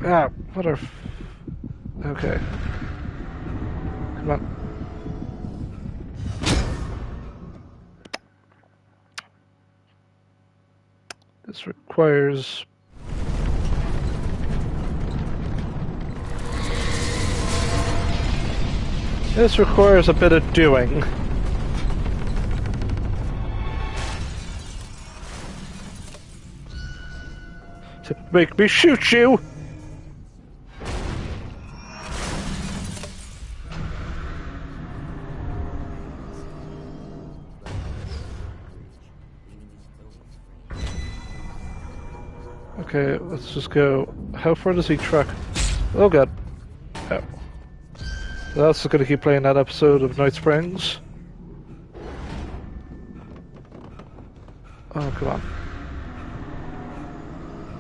Ah, whatever. Okay. Come on. This requires... This requires a bit of doing. To make me shoot you! Okay, let's just go. How far does he track? Oh god. Oh. That's gonna keep playing that episode of Night Springs. Oh, come on.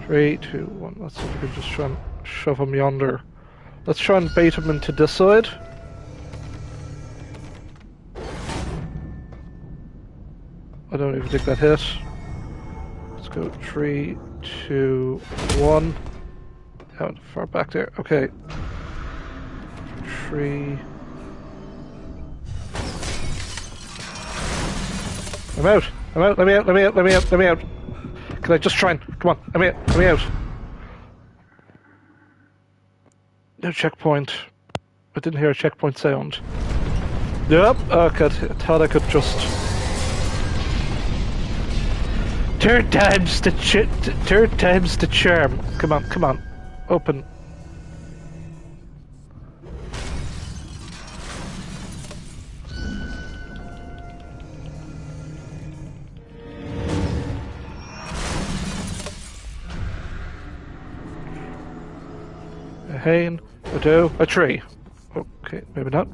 3, 2, 1. Let's see if we can just try and shove him yonder. Let's try and bait him into this side. I don't even think that hit. Let's go 3, 2, 1. Out far back there. Okay. 3. I'm out. I'm out. Let me out. Let me out. Let me out. Let me out. Can I just try and... Come on, let me out. No checkpoint. I didn't hear a checkpoint sound. Yep, okay, I thought I could just... Third time's the charm. Come on. Open. A hane, a doe, a tree. Okay, maybe not.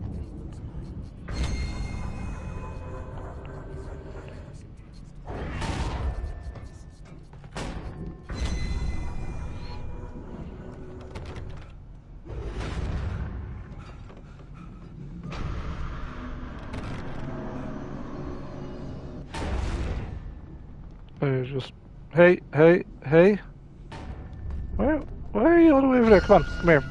I just... Hey. Why are you all the way over there? Come here.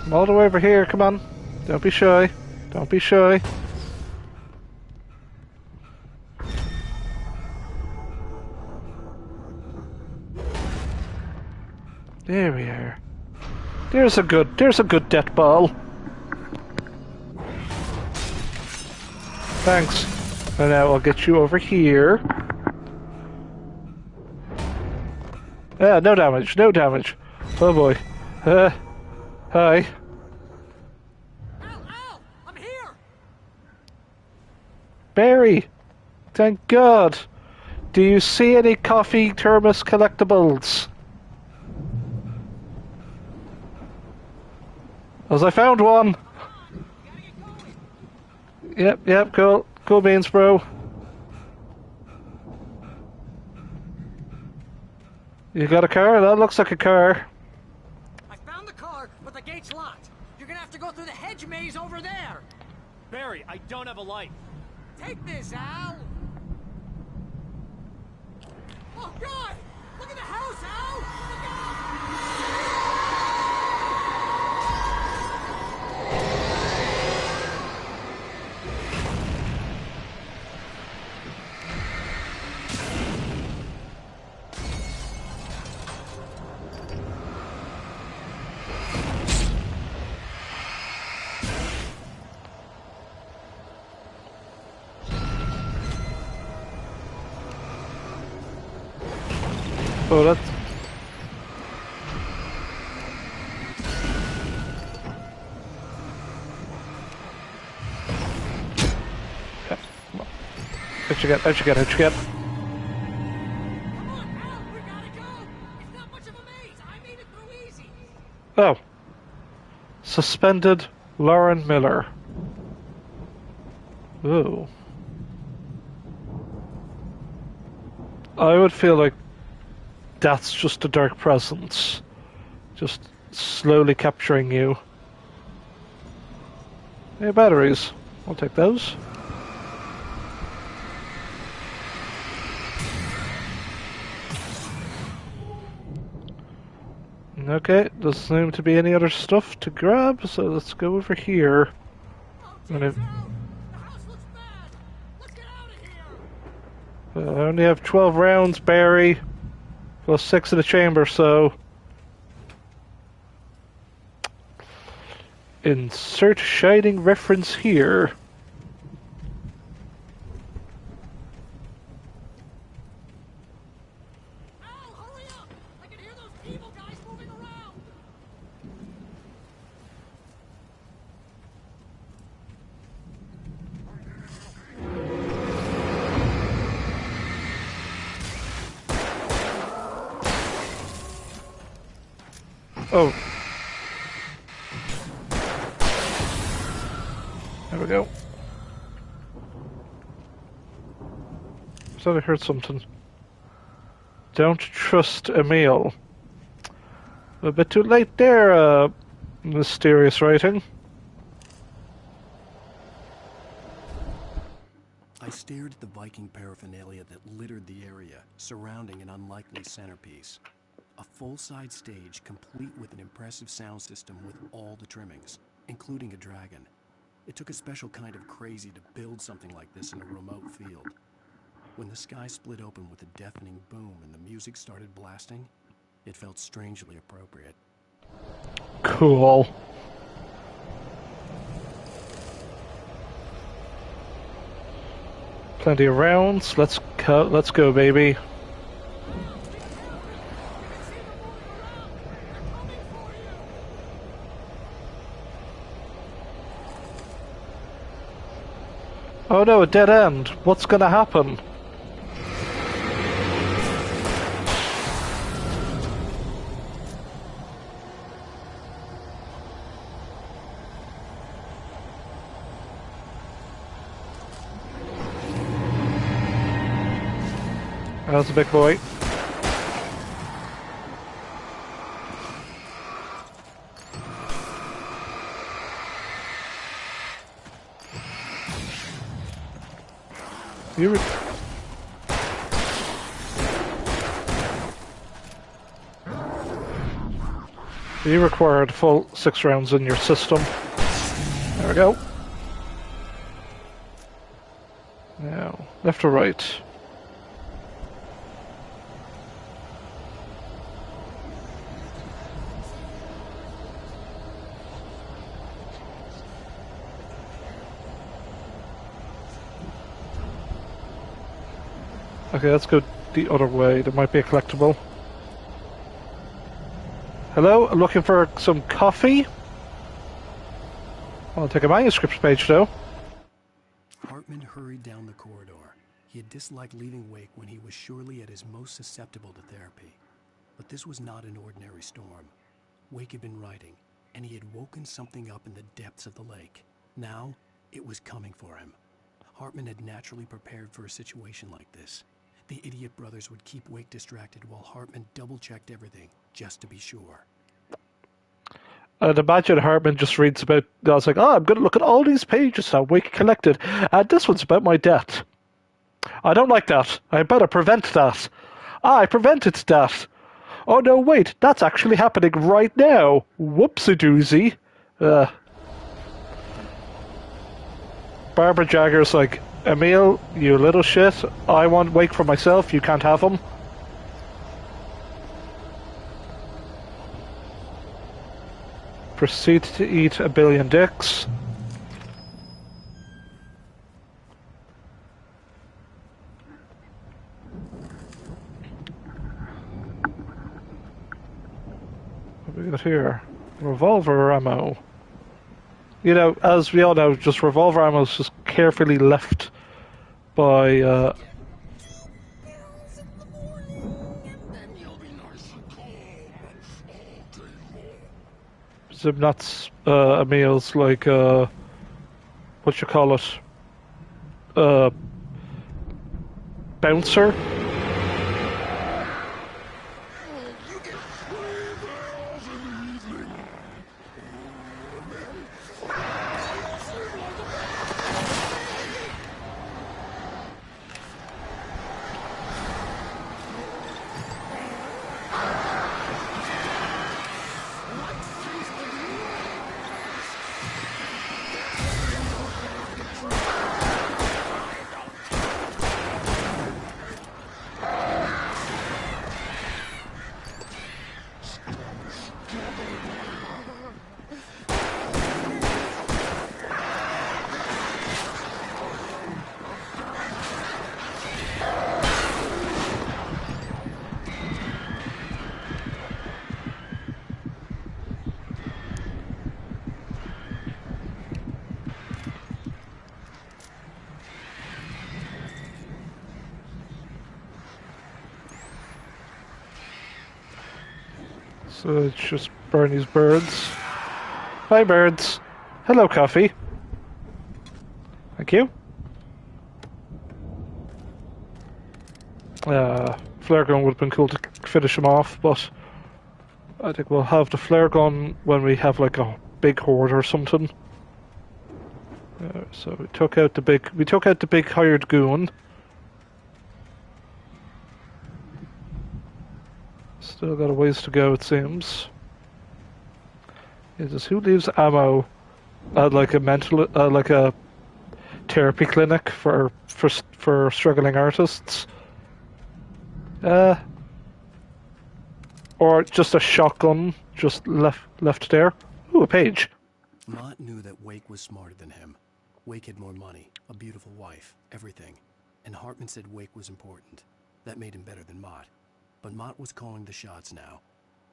I'm all the way over here, come on. Don't be shy. There we are. There's a good death ball. Thanks. And now I'll get you over here. Ah, no damage. Oh boy. Hi. Al! I'm here! Barry! Thank God! Do you see any coffee thermos collectibles? As I found one! Yep, cool. Cool beans, bro. You got a car? That looks like a car. I found the car, but the gate's locked. You're gonna have to go through the hedge maze over there. Barry, I don't have a light. Take this, Al! Oh, God! Look at the house, Al! Look out! Oh, that's... Yeah, come on. How'd you get? Come on, Al! We gotta go! It's not much of a maze! I made it through easy! Oh. Suspended Lauren Miller. Ooh. I would feel like that's just a dark presence. Just slowly capturing you. Hey, batteries. I'll take those. Okay, doesn't seem to be any other stuff to grab, so let's go over here. I only have 12 rounds, Barry. Plus 6 in the chamber, so... Insert Shining reference here. Oh. There we go. Thought I heard something. Don't trust Emil. A bit too late there, mysterious writing. I stared at the Viking paraphernalia that littered the area, surrounding an unlikely centerpiece. A full-side stage complete with an impressive sound system with all the trimmings, including a dragon. It took a special kind of crazy to build something like this in a remote field. When the sky split open with a deafening boom and the music started blasting, it felt strangely appropriate. Cool. Plenty of rounds. Let's go, baby. Oh no, a dead end. What's gonna happen? That's a big boy. You required full 6 rounds in your system. There we go. Now, left or right? Okay, let's go the other way. There might be a collectible. Hello, I'm looking for some coffee. I'll take a manuscript page though. Hartman hurried down the corridor. He had disliked leaving Wake when he was surely at his most susceptible to therapy. But this was not an ordinary storm. Wake had been writing, and he had woken something up in the depths of the lake. Now, it was coming for him. Hartman had naturally prepared for a situation like this. The idiot brothers would keep Wake distracted while Hartman double-checked everything, just to be sure. I'd imagine Hartman just reads about... I was like, I'm going to look at all these pages that Wake collected, and this one's about my debt. I don't like that. I better prevent that. I prevented that. Oh no, wait, that's actually happening right now. Whoopsie-doozy. Barbara Jagger's like, Emil, you little shit. I want Wake for myself. You can't have him. Proceed to eat a billion dicks. What have we got here? Revolver ammo. You know, as we all know, just revolver ammo is just carefully left by, Zimnats, Emil's, like, what you call it? Bouncer? So it's just Bernie's birds. Hi, birds. Hello, coffee. Thank you. Flare gun would have been cool to finish him off, but I think we'll have the flare gun when we have like a big horde or something. So we took out the big hired goon. Still got a ways to go, it seems. Yeah, just who leaves ammo like a mental, like a therapy clinic for struggling artists. Or just a shotgun just left there. Ooh, a page. Mott knew that Wake was smarter than him. Wake had more money, a beautiful wife, everything. And Hartman said Wake was important. That made him better than Mott. But Mott was calling the shots now.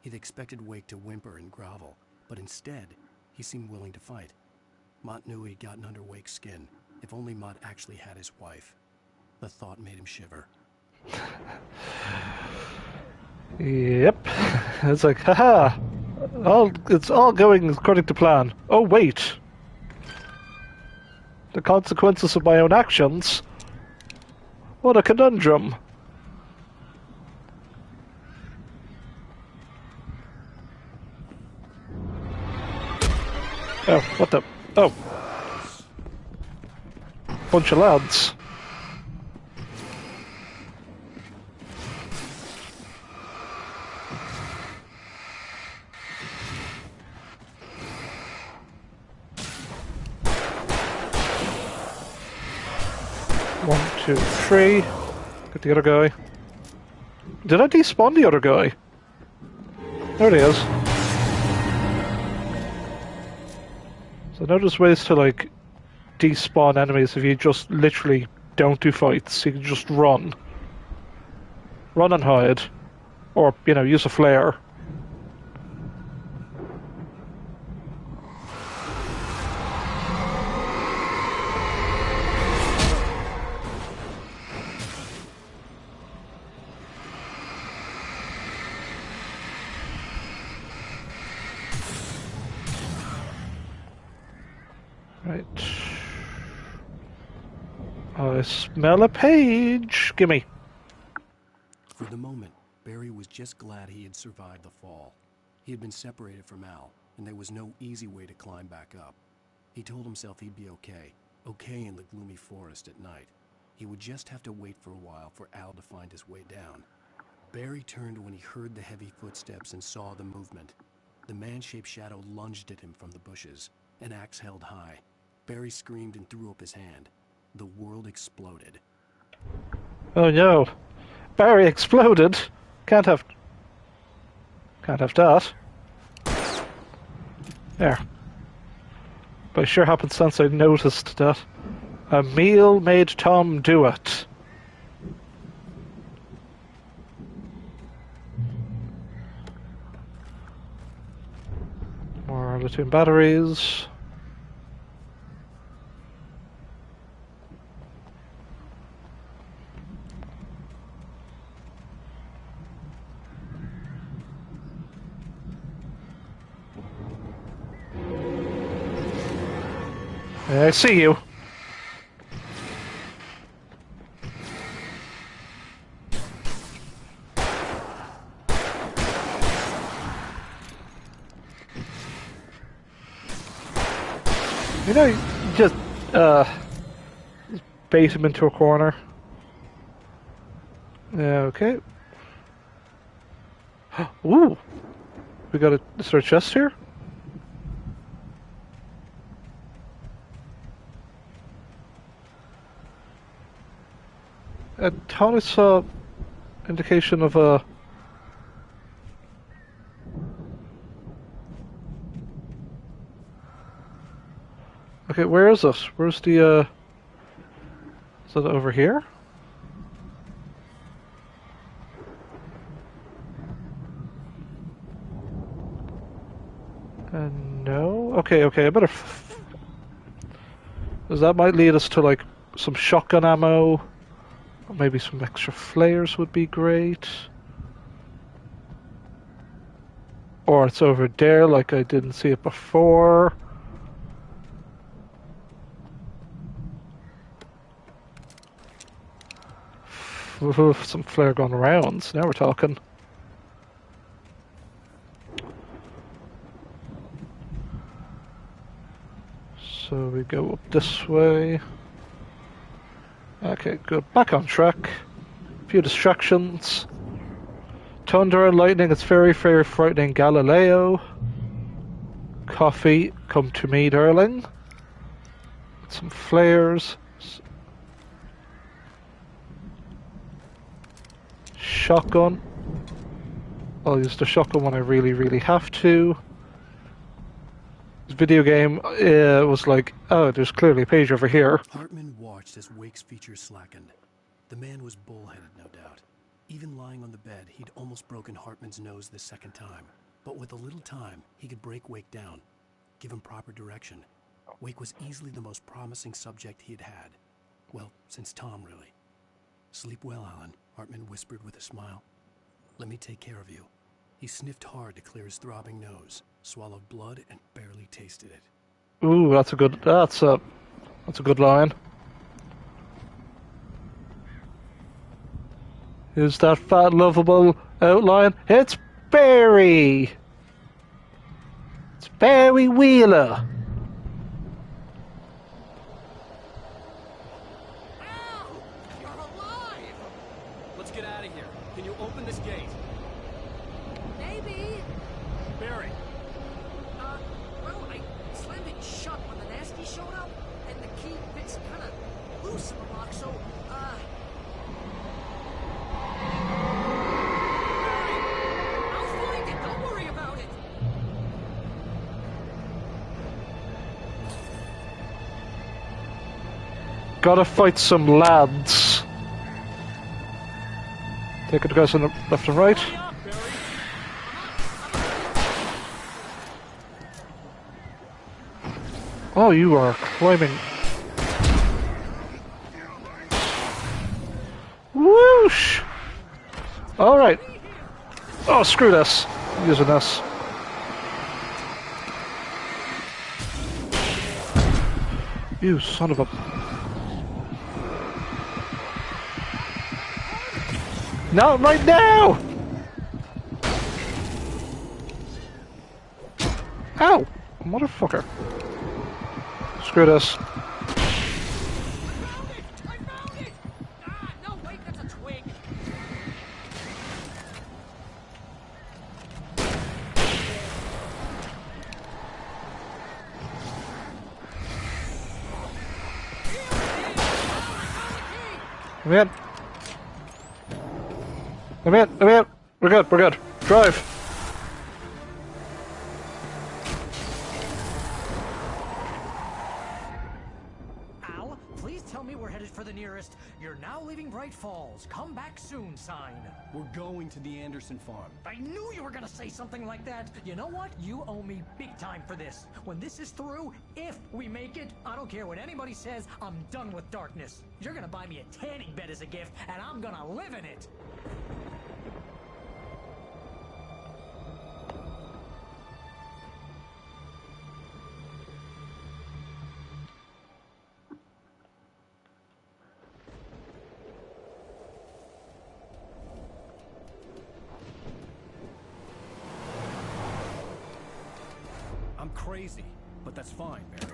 He'd expected Wake to whimper and grovel, but instead, he seemed willing to fight. Mott knew he'd gotten under Wake's skin. If only Mott actually had his wife. The thought made him shiver. Yep. It's like, haha. It's all going according to plan. Oh, wait. The consequences of my own actions? What a conundrum. Oh, what the? Oh. Bunch of lads. One, two, three. Get the other guy. Did I despawn the other guy? There he is. So now there's ways to like despawn enemies if you just literally don't do fights. You can just run. Run and hide. Or, you know, use a flare. Right. I smell a page. Gimme. For the moment, Barry was just glad he had survived the fall. He had been separated from Al, and there was no easy way to climb back up. He told himself he'd be okay. Okay in the gloomy forest at night. He would just have to wait for a while for Al to find his way down. Barry turned when he heard the heavy footsteps and saw the movement. The man-shaped shadow lunged at him from the bushes, an axe held high. Barry screamed and threw up his hand. The world exploded. Oh no. Barry exploded. Can't have that. There. By sure happenstance I noticed that. A meal made Tom do it. More lithium batteries. I see you. You know, just bait him into a corner. Okay. Ooh, we got a search chest here. I thought I saw indication of a. Okay, where is it? Where's the? Is it over here? No. Okay, okay. I better. Because that might lead us to like some shotgun ammo. Maybe some extra flares would be great. Or it's over there like I didn't see it before. Ooh, some flare gun rounds. Now we're talking. So we go up this way. Okay, good. Back on track. A few distractions. Thunder and lightning, it's very, very frightening. Galileo. Coffee, come to me, darling. Some flares. Shotgun. I'll use the shotgun when I really, really have to. This video game was like, oh, there's clearly a page over here. Hartman watched as Wake's features slackened. The man was bullheaded, no doubt. Even lying on the bed, he'd almost broken Hartman's nose the second time. But with a little time, he could break Wake down, give him proper direction. Wake was easily the most promising subject he had had. Well, since Tom, really. Sleep well, Alan, Hartman whispered with a smile. Let me take care of you. He sniffed hard to clear his throbbing nose, swallowed blood, and barely tasted it. Ooh, that's a good line. Who's that fat, lovable outline? It's Barry! It's Barry Wheeler! Let's get out of here. Can you open this gate? Maybe. Barry. Well, I slammed it shut when the nasty showed up, and the key fits kind of loose in the lock, so, I'll find it. Don't worry about it. Gotta fight some lads. Take it, guys, on the left and right. Oh, you are climbing. Whoosh! Alright. Oh, screw this. I'm using this. You son of a... Not right now! Ow! Motherfucker. Screw this. No, wait, that's a twig. Come in. Come in, come in. We're good. Drive. Al, please tell me we're headed for the nearest "You're now leaving Bright Falls. Come back soon" sign. We're going to the Anderson farm. I knew you were gonna say something like that. You know what? You owe me big time for this. When this is through, if we make it, I don't care what anybody says, I'm done with darkness. You're gonna buy me a tanning bed as a gift, and I'm gonna live in it. I'm crazy, but that's fine, Barry.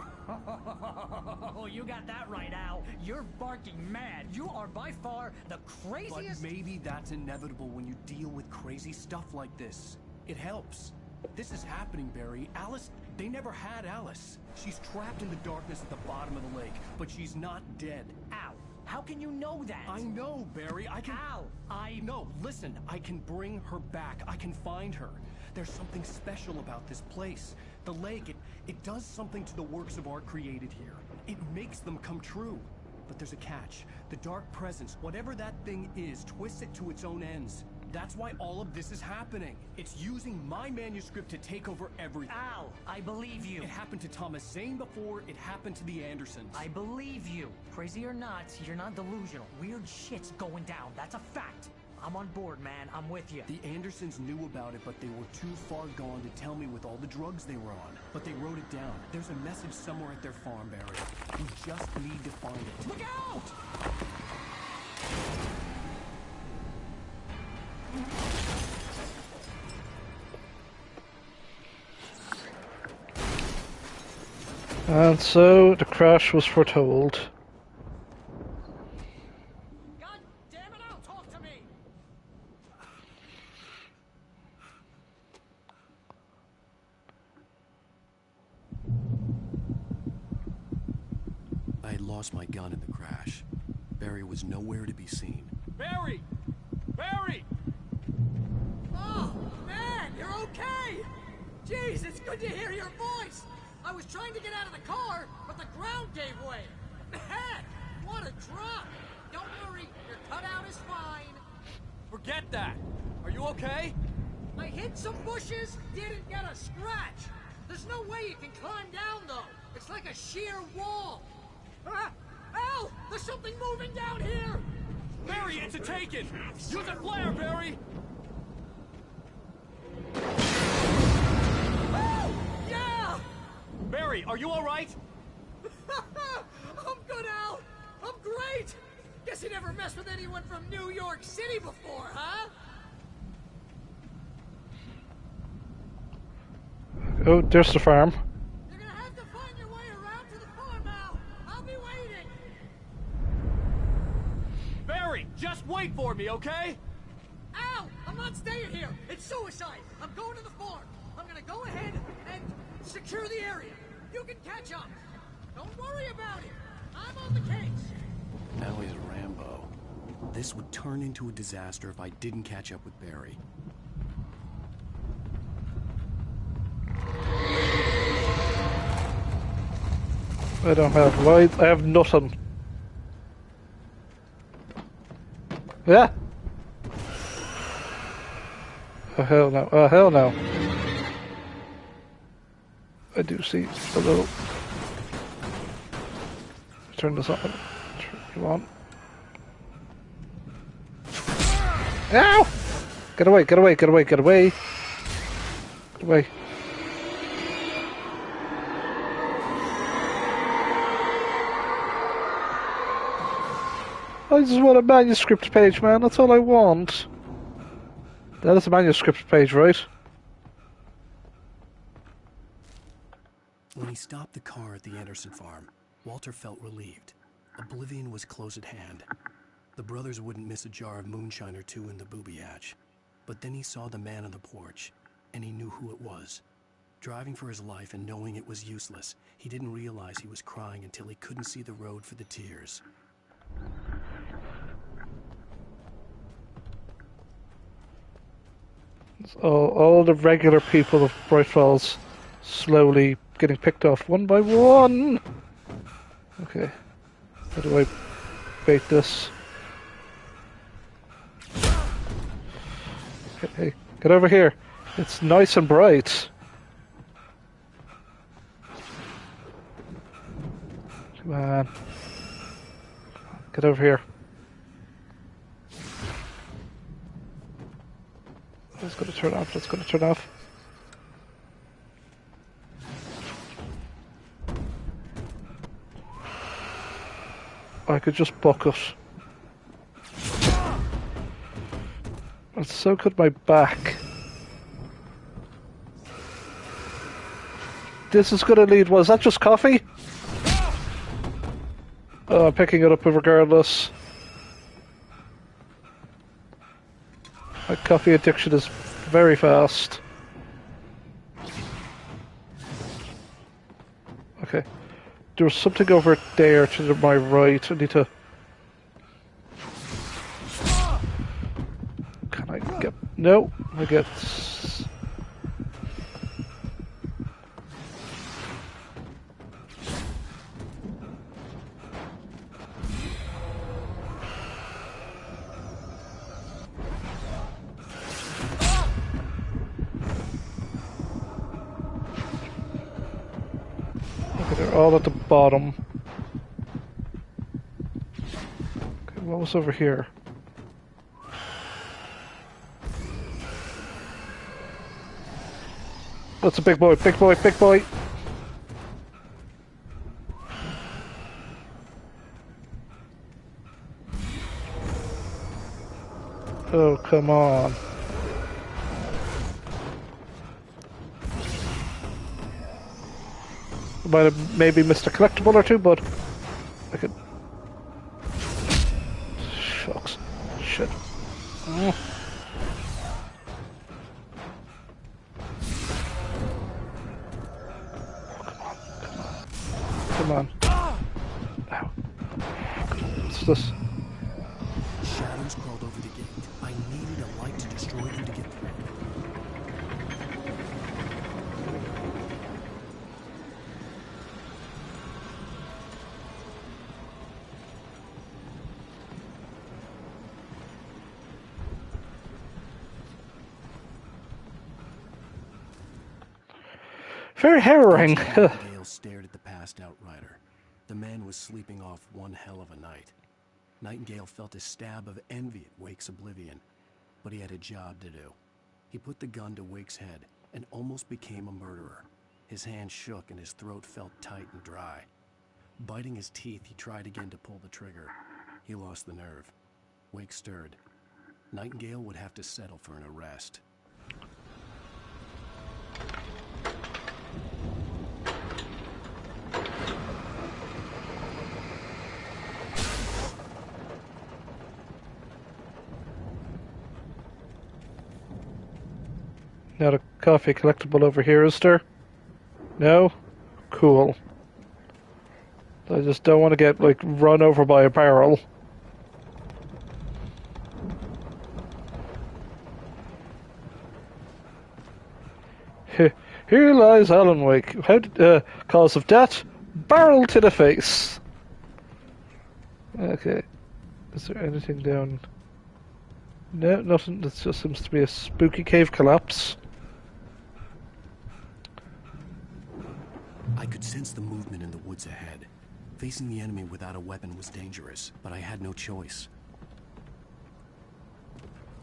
Oh, you got that right, Al. You're barking mad. You are by far the craziest... But maybe that's inevitable when you deal with crazy stuff like this. It helps. This is happening, Barry. Alice, they never had Alice. She's trapped in the darkness at the bottom of the lake, but she's not dead. Al, how can you know that? I know, Barry. I can... Al, No, listen. I can bring her back. I can find her. There's something special about this place. The lake, it does something to the works of art created here. It makes them come true. But there's a catch. The dark presence, whatever that thing is, twists it to its own ends. That's why all of this is happening. It's using my manuscript to take over everything. Al, I believe you. It happened to Thomas Zane before, it happened to the Andersons. I believe you. Crazy or not, you're not delusional. Weird shit's going down. That's a fact. I'm on board, man. I'm with you. The Andersons knew about it, but they were too far gone to tell me with all the drugs they were on. But they wrote it down. There's a message somewhere at their farm, Barry. We just need to find it. Look out! And so the crash was foretold. God damn it, Al, talk to me! had lost my gun in the crash. Barry was nowhere to be seen. Barry! Barry! Oh, man, you're okay! Jeez, it's good to hear your voice! I was trying to get out of the car, but the ground gave way. Man, what a drop! Don't worry, your cutout is fine. Forget that! Are you okay? I hit some bushes, didn't get a scratch. There's no way you can climb down, though. It's like a sheer wall. Ah! Al! There's something moving down here! Barry, it's a taken! Use a flare, Barry! Oh! Yeah! Barry, are you alright? I'm good, Al! I'm great! Guess you never messed with anyone from New York City before, huh? Oh, there's the farm. You're gonna have to find your way around to the farm, Al. I'll be waiting. Barry, just wait for me, okay? Al, I'm not staying here. It's suicide. I'm going to the farm. I'm gonna go ahead and secure the area. You can catch up. Don't worry about it. I'm on the case. Allie's Rambo. This would turn into a disaster if I didn't catch up with Barry. I don't have lights. I have nothing. Yeah. Oh hell no. Oh hell no. I do see a little. Turn this on. Come on. Ow! Get away, get away, get away, get away. Get away. I just want a manuscript page, man. That's all I want. That is a manuscript page, right? When he stopped the car at the Anderson farm, Walter felt relieved. Oblivion was close at hand. The brothers wouldn't miss a jar of moonshine or two in the booby hatch. But then he saw the man on the porch, and he knew who it was. Driving for his life and knowing it was useless, he didn't realize he was crying until he couldn't see the road for the tears. All the regular people of Bright Falls slowly getting picked off one by one. Okay. How do I bait this? Hey, get over here. It's nice and bright. Come on. Get over here. That's gonna turn off, that's gonna turn off. I could just buck it. And so could my back. This is gonna lead, was that just coffee? Oh, I'm picking it up regardless. My coffee addiction is very fast. Okay. There's something over there to my right. I need to... Can I get... No. I get... They're all at the bottom. Okay, what was over here? That's a big boy, big boy, big boy! Oh, come on. Might have maybe missed a collectible or two, but I could. Shucks. Shit. Oh. Come on. Come on. Ow. this? Shadows crawled over the gate. I needed a light to destroy them to get through. Very harrowing. Nightingale stared at the passed out rider. The man was sleeping off one hell of a night. Nightingale felt a stab of envy at Wake's oblivion, but he had a job to do. He put the gun to Wake's head and almost became a murderer. His hand shook and his throat felt tight and dry. Biting his teeth, he tried again to pull the trigger. He lost the nerve. Wake stirred. Nightingale would have to settle for an arrest. Not a coffee collectible over here, is there? No? Cool. I just don't want to get, like, run over by a barrel. Here lies Alan Wake. Cause of death? Barrel to the face. Okay. Is there anything down? No, nothing. This just seems to be a spooky cave collapse. I could sense the movement in the woods ahead. Facing the enemy without a weapon was dangerous, but I had no choice.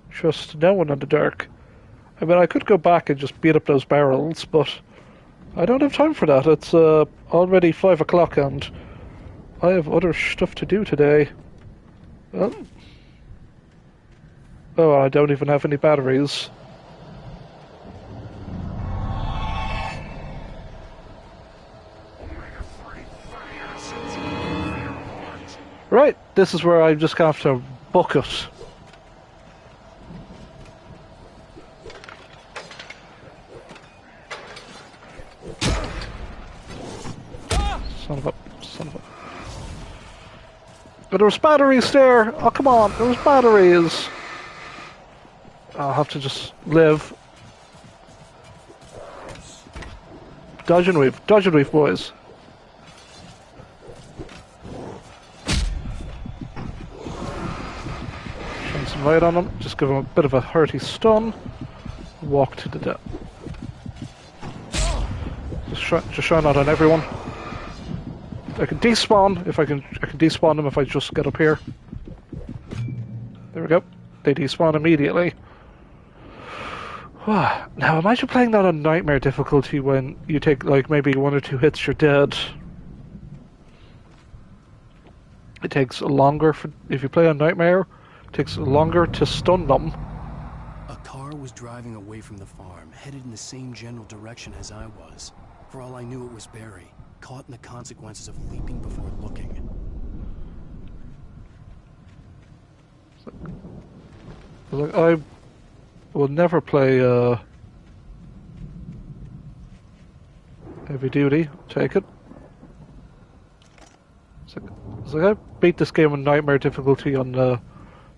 Trust no one in the dark. I mean, I could go back and just beat up those barrels, but I don't have time for that. It's already 5 o'clock and I have other stuff to do today. Well, oh, I don't even have any batteries. Right, this is where I'm just going to have to book it. Son of a... But there was batteries there! Oh, come on, there was batteries! I'll have to just live. Dodge and weave, boys. Shine some light on him, just give him a bit of a hearty stun. Walk to the death. Just shine out on everyone. I can despawn if I can despawn them if I just get up here. There we go. They despawn immediately. Now imagine playing that on nightmare difficulty when you take like maybe 1 or 2 hits, you're dead. It takes longer if you play on nightmare. It takes longer to stun them. A car was driving away from the farm, headed in the same general direction as I was. For all I knew, it was Barry, caught in the consequences of leaping before looking. Like, I will never play heavy duty. Take it. It's like I beat this game on nightmare difficulty on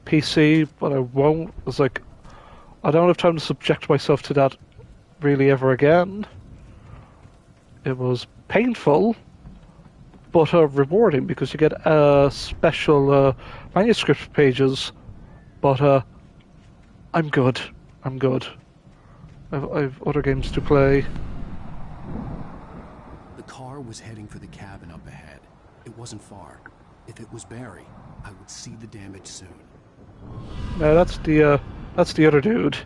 PC, but I won't. It's like I don't have time to subject myself to that really ever again. It was painful, but rewarding because you get special manuscript pages. But I'm good. I'm good. I've other games to play. The car was heading for the cabin up ahead. It wasn't far. If it was Barry, I would see the damage soon. No, that's the other dude.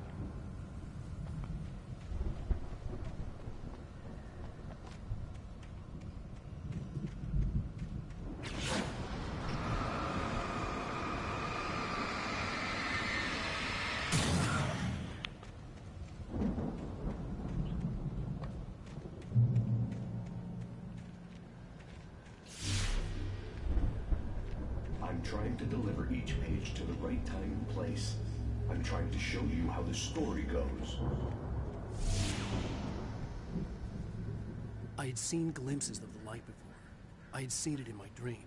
I'm trying to deliver each page to the right time and place. I'm trying to show you how the story goes. I had seen glimpses of the light before. I had seen it in my dream.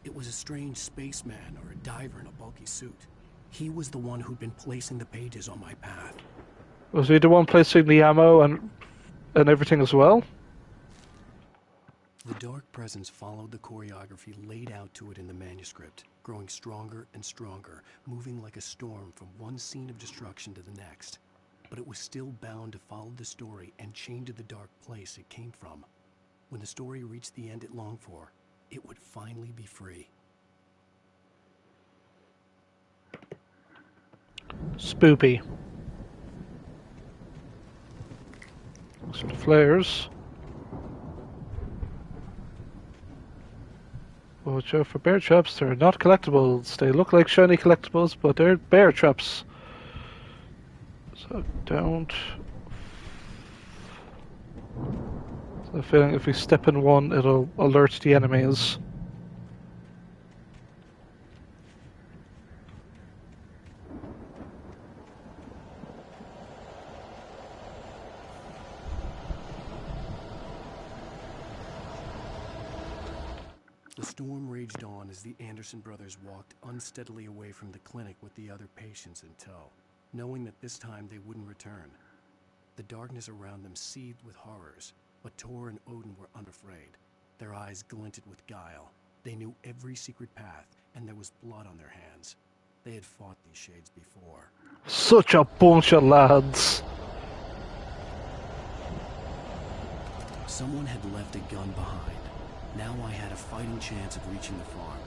It was a strange spaceman or a diver in a bulky suit. He was the one who'd been placing the pages on my path. Was he the one placing the ammo and everything as well? The dark presence followed the choreography laid out to it in the manuscript, growing stronger and stronger, moving like a storm from one scene of destruction to the next. But it was still bound to follow the story and chain to the dark place it came from. When the story reached the end it longed for, it would finally be free. Spoopy. Some flares. Watch out for bear traps. They're not collectibles. They look like shiny collectibles, but they're bear traps. So don't. So I feel like if we step in one, it'll alert the enemies. The storm raged on as the Anderson brothers walked unsteadily away from the clinic with the other patients in tow, knowing that this time they wouldn't return. The darkness around them seethed with horrors, but Tor and Odin were unafraid. Their eyes glinted with guile. They knew every secret path, and there was blood on their hands. They had fought these shades before. Such a bunch of lads. Someone had left a gun behind. Now I had a fighting chance of reaching the farm.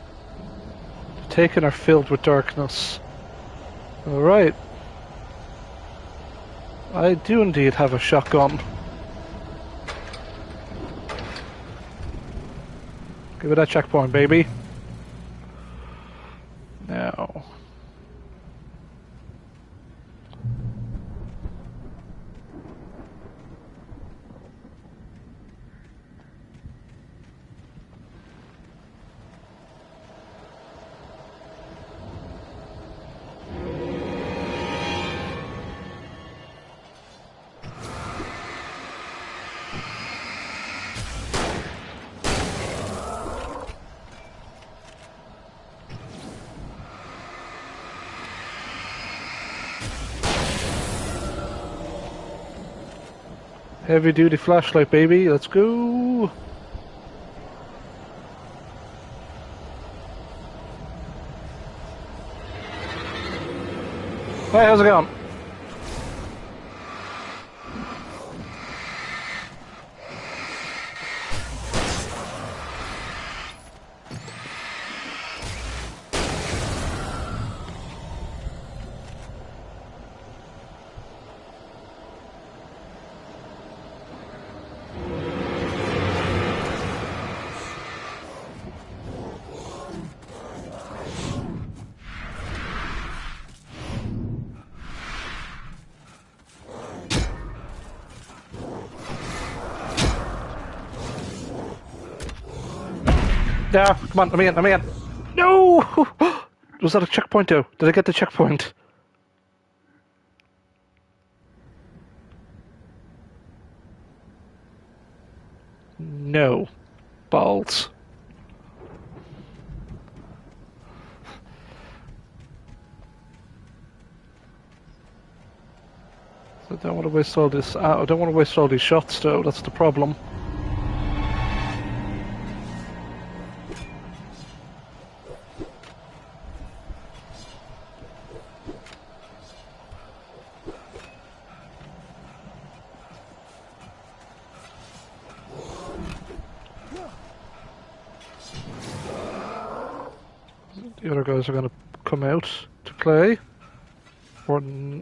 Taken are filled with darkness. Alright. I do indeed have a shotgun. Give it that checkpoint, baby. Now. Heavy duty flashlight, baby. Let's go. Hey, how's it going? Yeah, come on, I'm in. No! Was that a checkpoint though? Did I get the checkpoint? No. Balls. I don't want to waste all this. I don't want to waste all these shots though, that's the problem. The other guys are going to come out to play. Oh,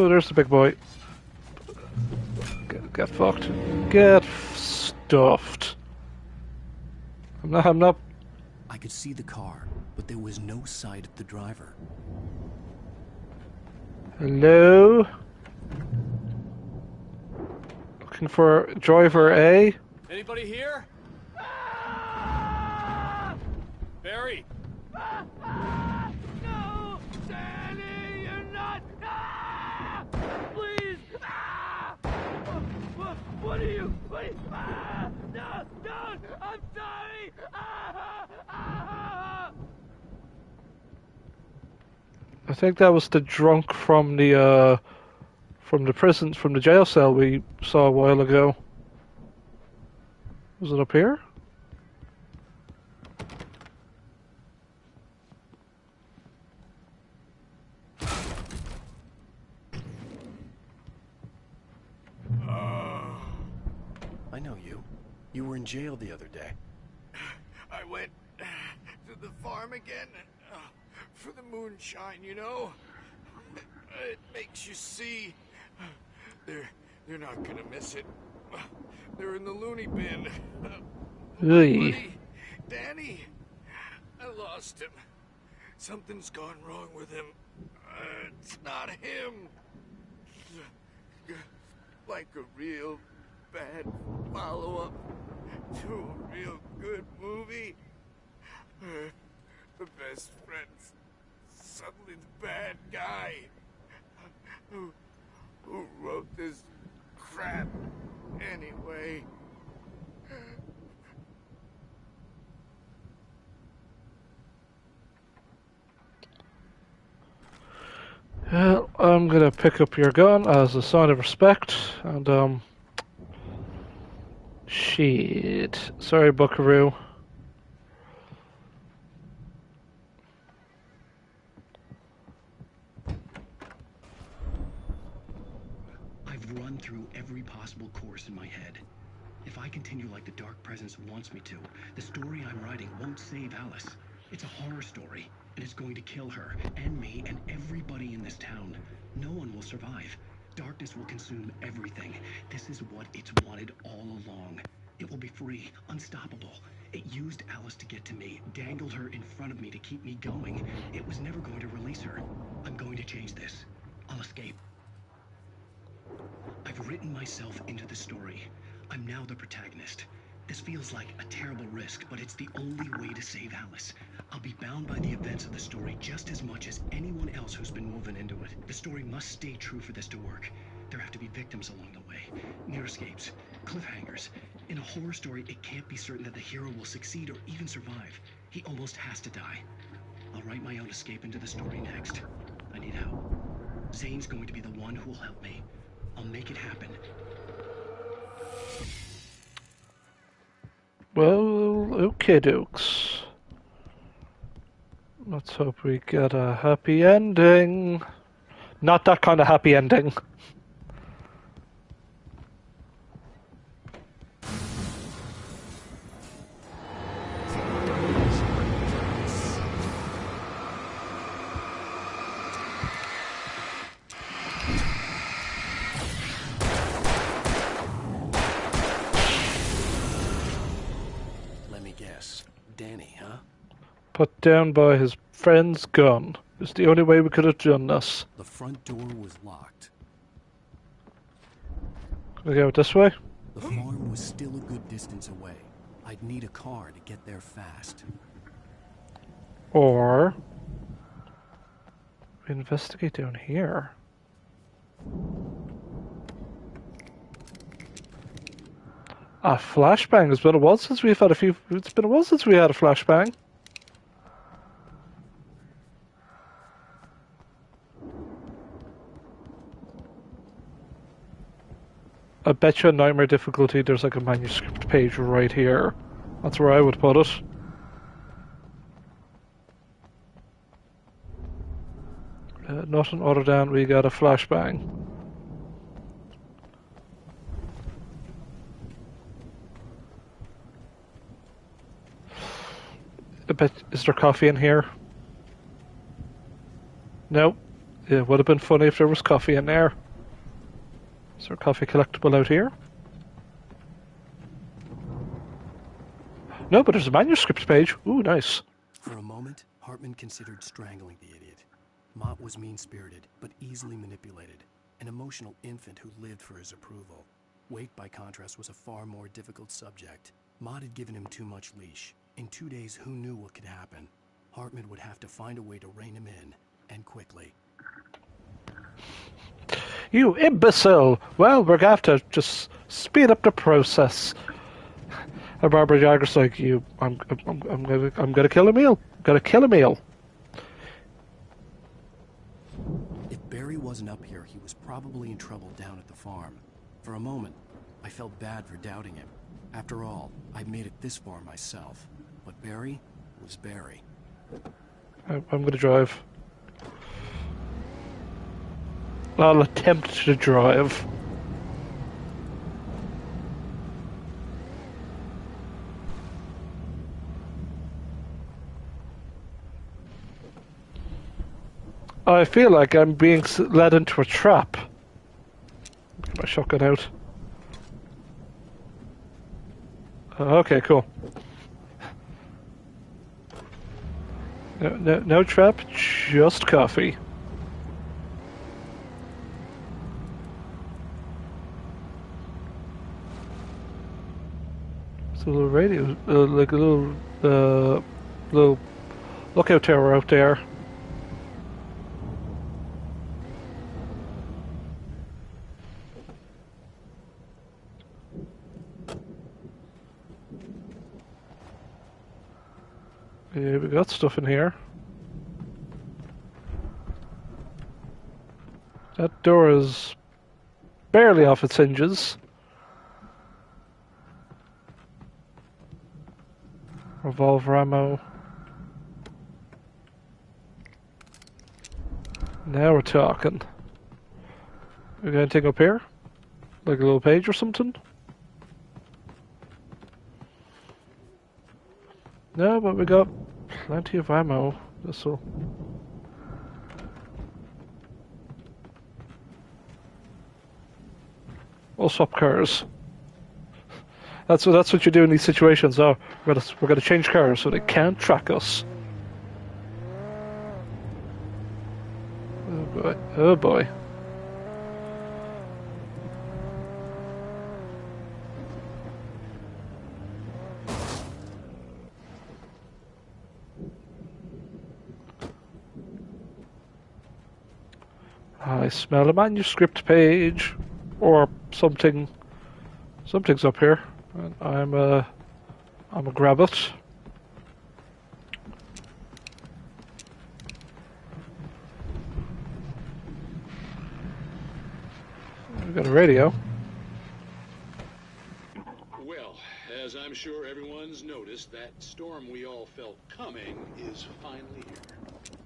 there's the big boy. Get fucked. Get stuffed. I'm not. I could see the car, but there was no sight of the driver. Hello? Looking for driver A? Anybody here? Barry! No! Danny, you're not! Please! What are you? No! Don't! I'm sorry! Ah, ah, I think that was the drunk from the prison, from the jail cell we saw a while ago. Was it up here? I know you. You were in jail the other day. I went to the farm again for the moonshine, you know? It makes you see. They're not gonna miss it. They're in the loony bin. Buddy, Danny, I lost him. Something's gone wrong with him. It's not him. Like a real bad follow-up to a real good movie. The best friend's suddenly the bad guy. Who wrote this crap anyway? Well, I'm gonna pick up your gun as a sign of respect, and shit. Sorry, Buckaroo. I've run through every possible course in my head. If I continue like the Dark Presence wants me to, the story I'm writing won't save Alice. It's a horror story, and it's going to kill her, and me, and everybody in this town. No one will survive. Darkness will consume everything. This is what it's wanted all along. It will be free, unstoppable. It used Alice to get to me, dangled her in front of me to keep me going. It was never going to release her. I'm going to change this. I'll escape. I've written myself into the story. I'm now the protagonist. This feels like a terrible risk, but it's the only way to save Alice. I'll be bound by the events of the story just as much as anyone else who's been woven into it. The story must stay true for this to work. There have to be victims along the way, near escapes, cliffhangers. In a horror story, it can't be certain that the hero will succeed or even survive. He almost has to die. I'll write my own escape into the story next. I need help. Zane's going to be the one who will help me. I'll make it happen. Well, okay, dokes. Let's hope we get a happy ending. Not that kind of happy ending. Danny, huh? Put down by his friend's gun. It's the only way we could have done this. The front door was locked. Can we go this way? The farm was still a good distance away. I'd need a car to get there fast. Or we investigate down here. A flashbang. It's been a while since we've had a few. It's been a while since we had a flashbang. I bet you a nightmare difficulty there's like a manuscript page right here. That's where I would put it. Nothing other than we got a flashbang. I bet, is there coffee in here? No. It would have been funny if there was coffee in there. Is there a coffee collectible out here? No, but there's a manuscript page. Ooh, nice. For a moment, Hartman considered strangling the idiot. Mott was mean-spirited, but easily manipulated. An emotional infant who lived for his approval. Wake, by contrast, was a far more difficult subject. Mott had given him too much leash. In 2 days, who knew what could happen? Hartman would have to find a way to rein him in, and quickly. You imbecile! Well, we're going to have to just speed up the process. And Barbara Jagger's like, I'm gonna kill Emil. Gonna kill Emil. If Barry wasn't up here, he was probably in trouble down at the farm. For a moment, I felt bad for doubting him. After all, I'd made it this far myself. But Barry was Barry. I'm gonna drive. I'll attempt to drive. I feel like I'm being led into a trap. Get my shotgun out. Okay, cool. No trap, just coffee. It's a little radio, like a little lookout tower out there. Yeah, we got stuff in here. That door is barely off its hinges. Revolver ammo. Now we're talking. We got anything up here? Like a little page or something? No, but we got plenty of ammo. This'll. We'll swap cars. That's what you do in these situations. Oh, we're gonna change cars so they can't track us. Oh boy! Oh boy! I smell a manuscript page, or something. Something's up here, and I'm a grab it. We've got a radio. Well, as I'm sure everyone's noticed, that storm we all felt coming is finally here.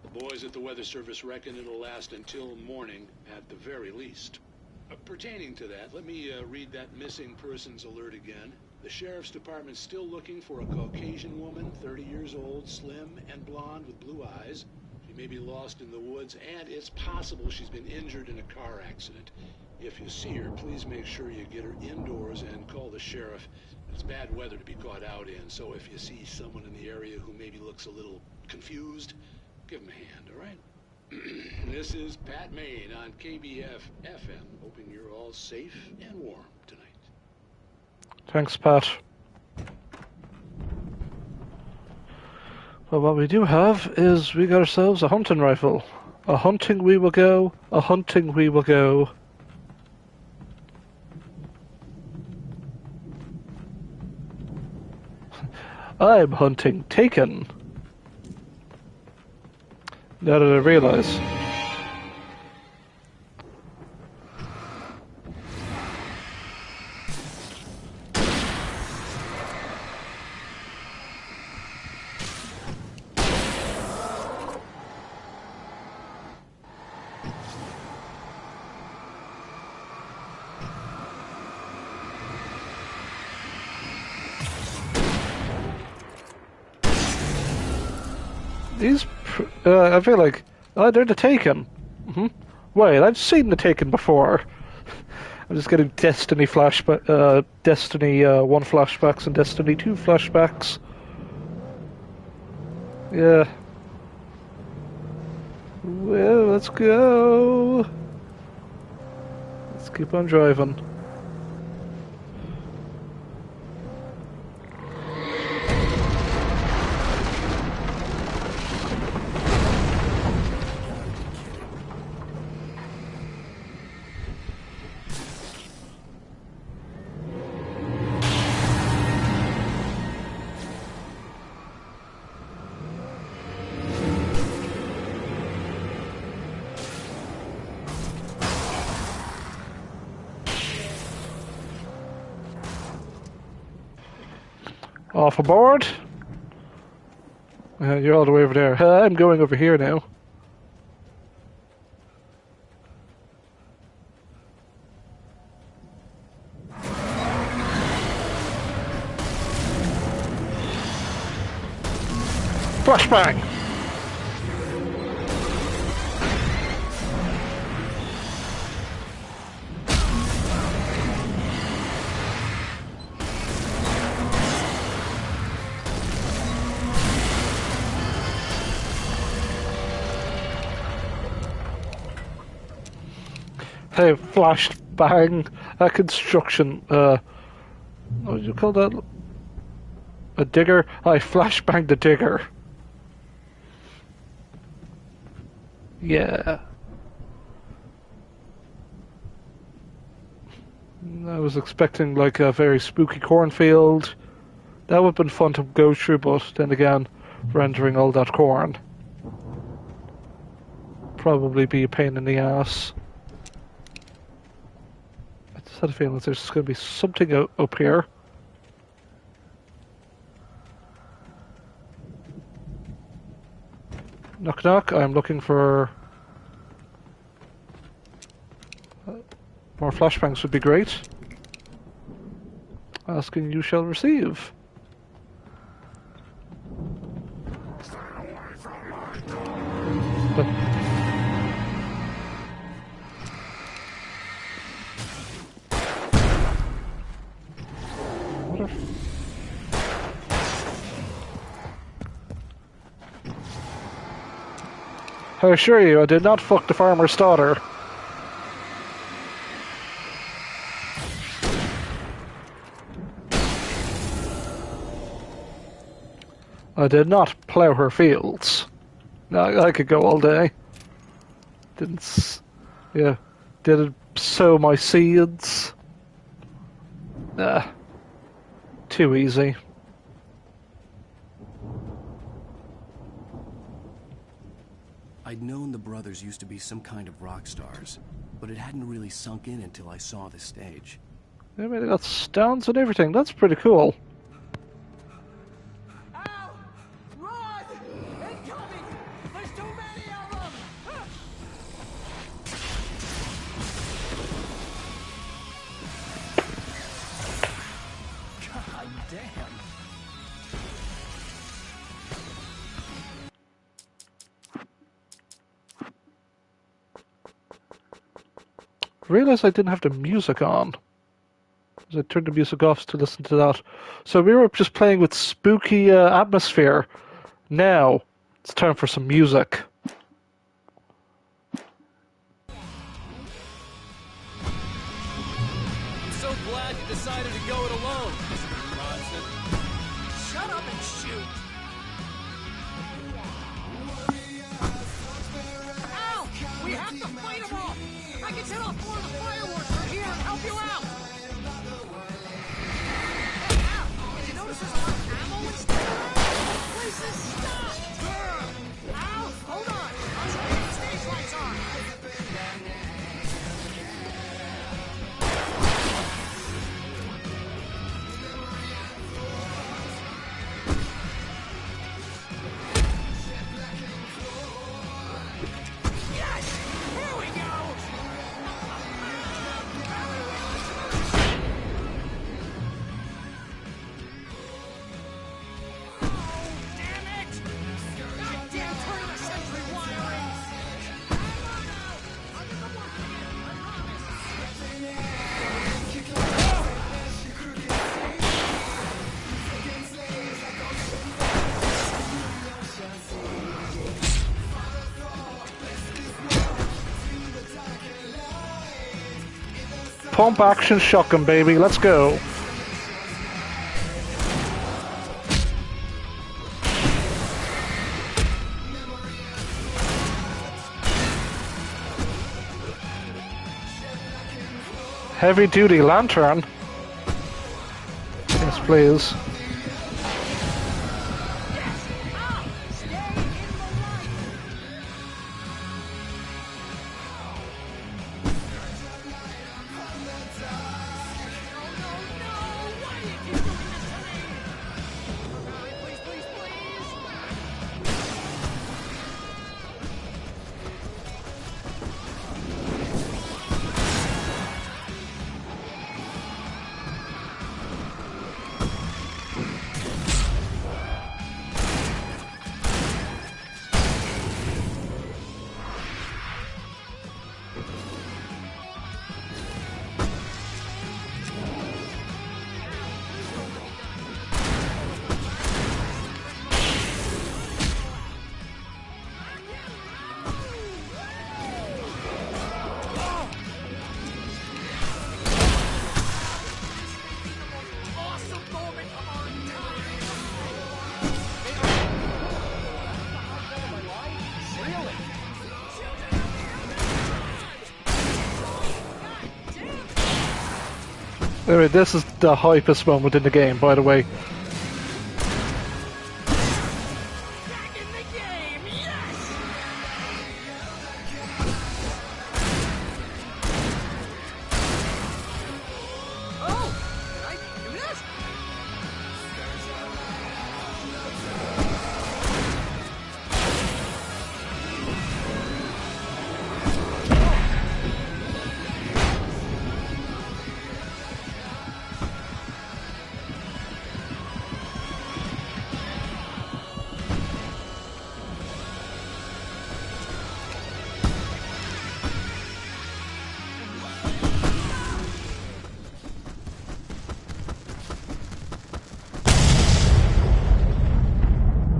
The boys at the Weather Service reckon it'll last until morning at the very least. Pertaining to that, let me read that missing persons alert again. The Sheriff's Department's still looking for a Caucasian woman, 30 years old, slim and blonde with blue eyes. She may be lost in the woods, and it's possible she's been injured in a car accident. If you see her, please make sure you get her indoors and call the sheriff. It's bad weather to be caught out in, so if you see someone in the area who maybe looks a little confused, give him a hand, all right? This is Pat Maine on KBF FM, hoping you're all safe and warm tonight. Thanks, Pat. Well, what we do have is we got ourselves a hunting rifle. A hunting we will go, a hunting we will go. I'm hunting Taken. Now that I realise. I feel like, oh, they're the Taken. Wait, I've seen the Taken before. I'm just getting Destiny 1 flashbacks and Destiny 2 flashbacks. Yeah. Well, let's go. Let's keep on driving. Off aboard. You're all the way over there. I'm going over here now. Flashbang! Hey, flashbang! A construction, what do you call that? A digger? I flashbanged the digger. Yeah. I was expecting like a very spooky cornfield. That would have been fun to go through, but then again, rendering all that corn probably be a pain in the ass. I just had a feeling there's going to be something up here. Knock knock, I'm looking for... more flashbangs would be great. Asking you shall receive. What a... I assure you, I did not fuck the farmer's daughter. I did not plough her fields. I could go all day. Didn't sow my seeds. Too easy. I'd known the brothers used to be some kind of rock stars, but it hadn't really sunk in until I saw the stage. I mean, they got stones and everything. That's pretty cool. I realised I didn't have the music on. I turned the music off to listen to that. So we were just playing with spooky atmosphere. Now, it's time for some music. I'm so glad you decided to go it alone, Mr. Bronson. Shut up and shoot! Ow! We have to fight them off! I can set off more of the fireworks from here and help you out! Hey, Al! Did you notice there's a lot of ammo and stuff around? The place is stopped! Al! Hold on! I'll show you the stage lights on! Pump action shotgun, baby. Let's go. Heavy duty lantern. Yes, please. Anyway, this is the hypest moment in the game, by the way.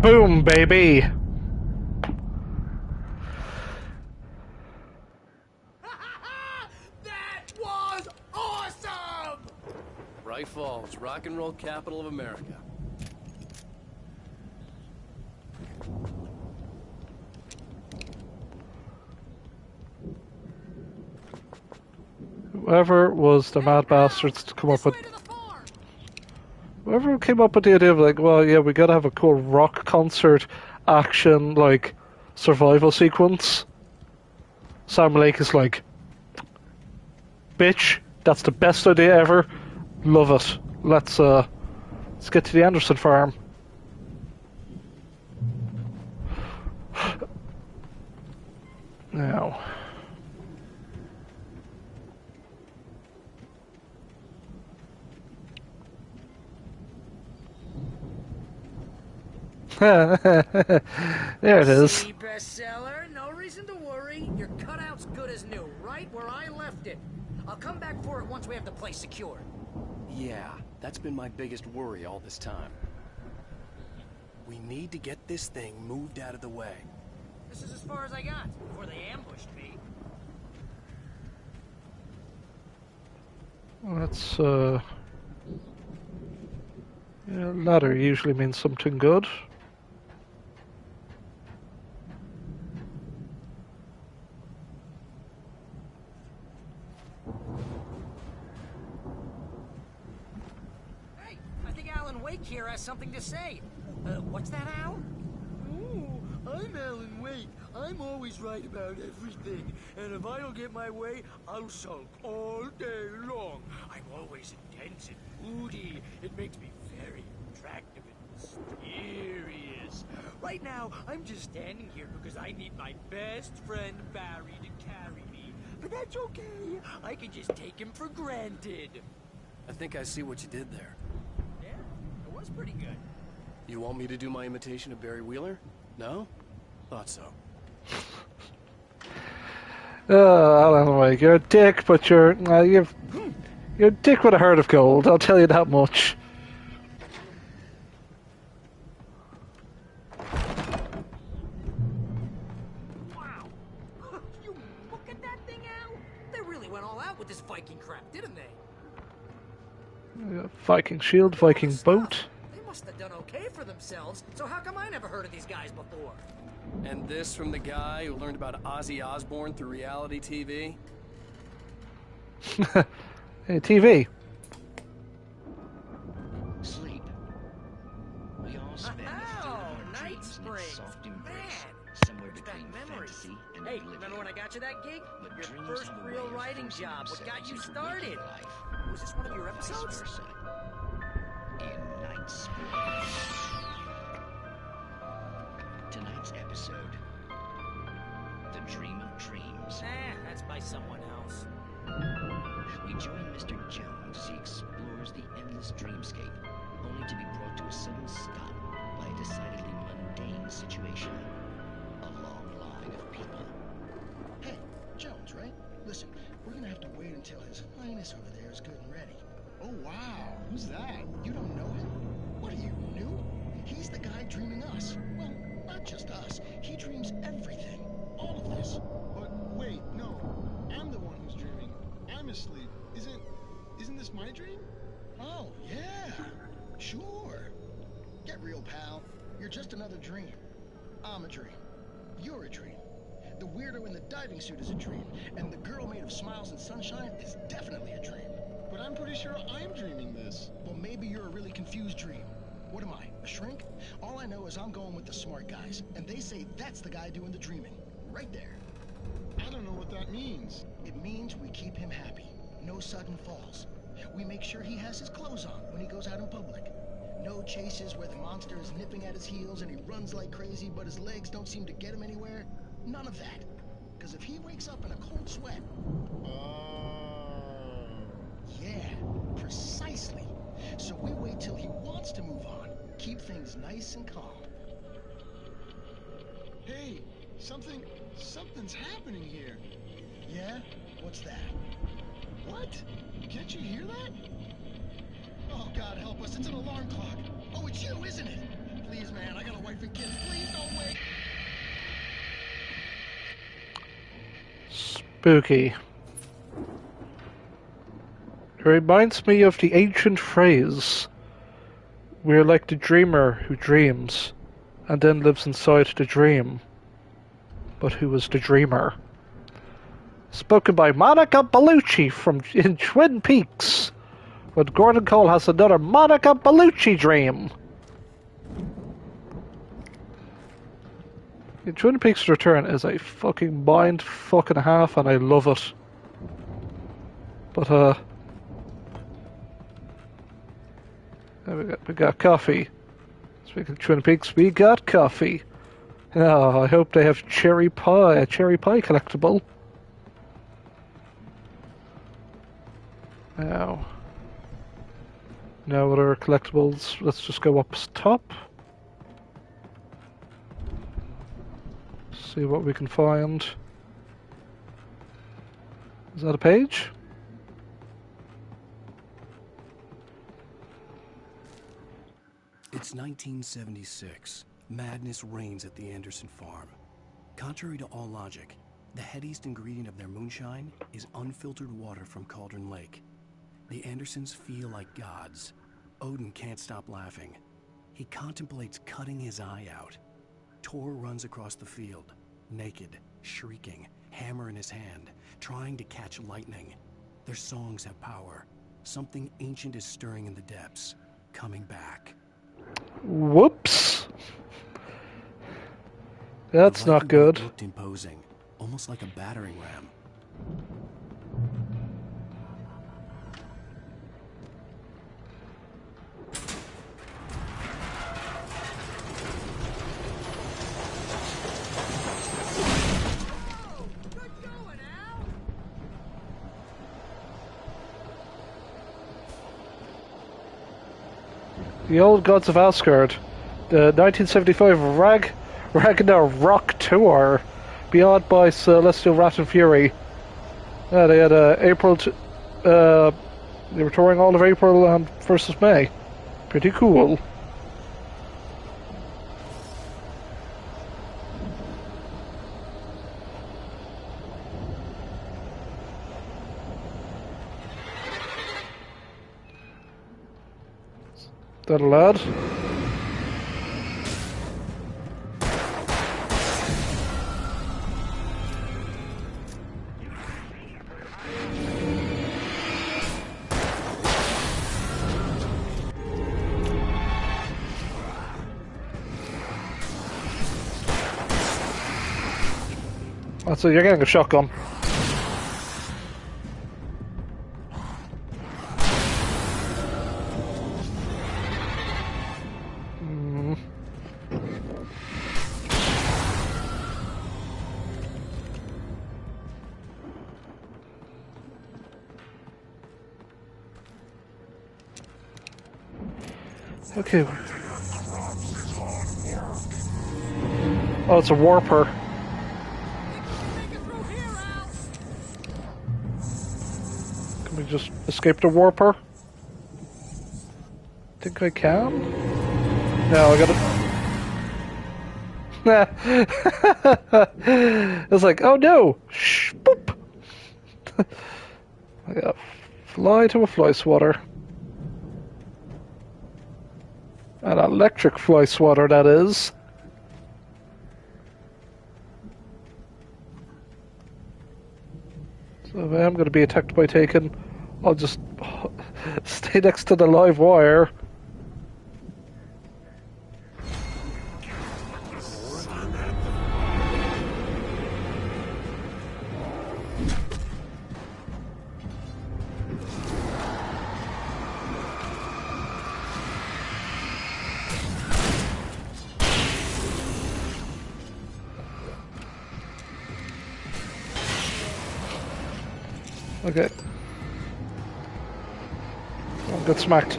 Boom, baby! That was awesome! Bright Falls, rock and roll capital of America. Whoever was the mad bastards to come up with... Whoever came up with the idea of like, well, yeah, we gotta have a cool rock concert action, like, survival sequence. Sam Lake is like, bitch, that's the best idea ever. Love it. Let's get to the Anderson farm. Now. There it is. See, bestseller, no reason to worry. Your cutout's good as new, right where I left it. I'll come back for it once we have the place secured. Yeah, that's been my biggest worry all this time. We need to get this thing moved out of the way. This is as far as I got before they ambushed me. That's yeah, ladder usually means something good. Hey, I think Alan Wake here has something to say. What's that, Al? Ooh, I'm Alan Wake. I'm always right about everything. And if I don't get my way, I'll sulk all day long. I'm always intense and moody. It makes me very attractive and mysterious. Right now, I'm just standing here because I need my best friend Barry to carry me. But that's okay. I can just take him for granted. I think I see what you did there. Yeah, it was pretty good. You want me to do my imitation of Barry Wheeler? No? Thought so. Alan Wake, you're a dick, but you're a dick with a heart of gold. I'll tell you that much. Wow. You look at that thing, Al. They really went all out with this Viking crap, didn't they? Viking shield, Viking boat. They must have done okay for themselves, so how come I never heard of these guys before? And this from the guy who learned about Ozzy Osbourne through reality TV? Hey, TV. Sleep. We all spend Night Springs. soft embrace, somewhere between fantasy and Hey, oblivion. remember when I got you that gig? But Your dreams first have a real way of writing forcing job. What got themselves you into started? waking life, Was this one of your or vice episodes? versa. In Night Springs. Tonight's episode, The Dream of Dreams. That's by someone else. We join Mr. Jones as he explores the endless dreamscape, only to be brought to a sudden stop by a decidedly mundane situation. A long line of people. Hey, Jones, right? Listen, we're gonna have to wait until His Highness over there is good and ready. Oh, wow. Who's that? You don't know him? What are you, new? He's the guy dreaming us. Well, not just us. He dreams everything. All of this. But wait, no. I'm the one who's dreaming. I'm asleep. Isn't this my dream? Oh, yeah. Sure. Get real, pal. You're just another dream. I'm a dream. You're a dream. The weirdo in the diving suit is a dream. And the girl made of smiles and sunshine is definitely a dream. But I'm pretty sure I'm dreaming this. Well, maybe you're a really confused dream. What am I, a shrink? All I know is I'm going with the smart guys, and they say that's the guy doing the dreaming. Right there. I don't know what that means. It means we keep him happy. No sudden falls. We make sure he has his clothes on when he goes out in public. No chases where the monster is nipping at his heels and he runs like crazy, but his legs don't seem to get him anywhere. None of that. Because if he wakes up in a cold sweat... Yeah, precisely. So we wait till he wants to move on. Keep things nice and calm. Hey, something's happening here. Yeah? What's that? What? Can't you hear that? Oh, God help us, it's an alarm clock. Oh, it's you, isn't it? Please, man, I got a wife and kids. Please don't wait. Spooky. It reminds me of the ancient phrase, "We're like the dreamer who dreams, and then lives inside the dream." But who is the dreamer? Spoken by Monica Bellucci in Twin Peaks, when Gordon Cole has another Monica Bellucci dream. Twin Peaks Return is a fucking mind fucking half, and I love it. But we got coffee. Speaking of Twin Peaks, we got coffee. Oh, I hope they have a cherry pie collectible. Now, no other collectibles. Let's just go up top. See what we can find. Is that a page? It's 1976. Madness reigns at the Anderson farm. Contrary to all logic, the headiest ingredient of their moonshine is unfiltered water from Cauldron Lake. The Andersons feel like gods. Odin can't stop laughing. He contemplates cutting his eye out. Tor runs across the field, naked, shrieking, hammer in his hand, trying to catch lightning. Their songs have power. Something ancient is stirring in the depths, coming back. Whoops. That's not good. Looked imposing, almost like a battering ram. The Old Gods of Asgard, the 1975 Ragnarok Tour, beyond by Celestial Rat and Fury. Yeah, they had they were touring all of April and 1st of May. Pretty cool. That a lad? That's it, you're getting a shotgun. Okay. Oh, it's a warper. Can we just escape the warper? Think I can? No, I gotta... It's like, oh no! Shh, boop! I gotta fly to a fly swatter. An electric fly swatter, that is. So I am going to be attacked by Taken. I'll just stay next to the live wire. Okay. I'll get smacked.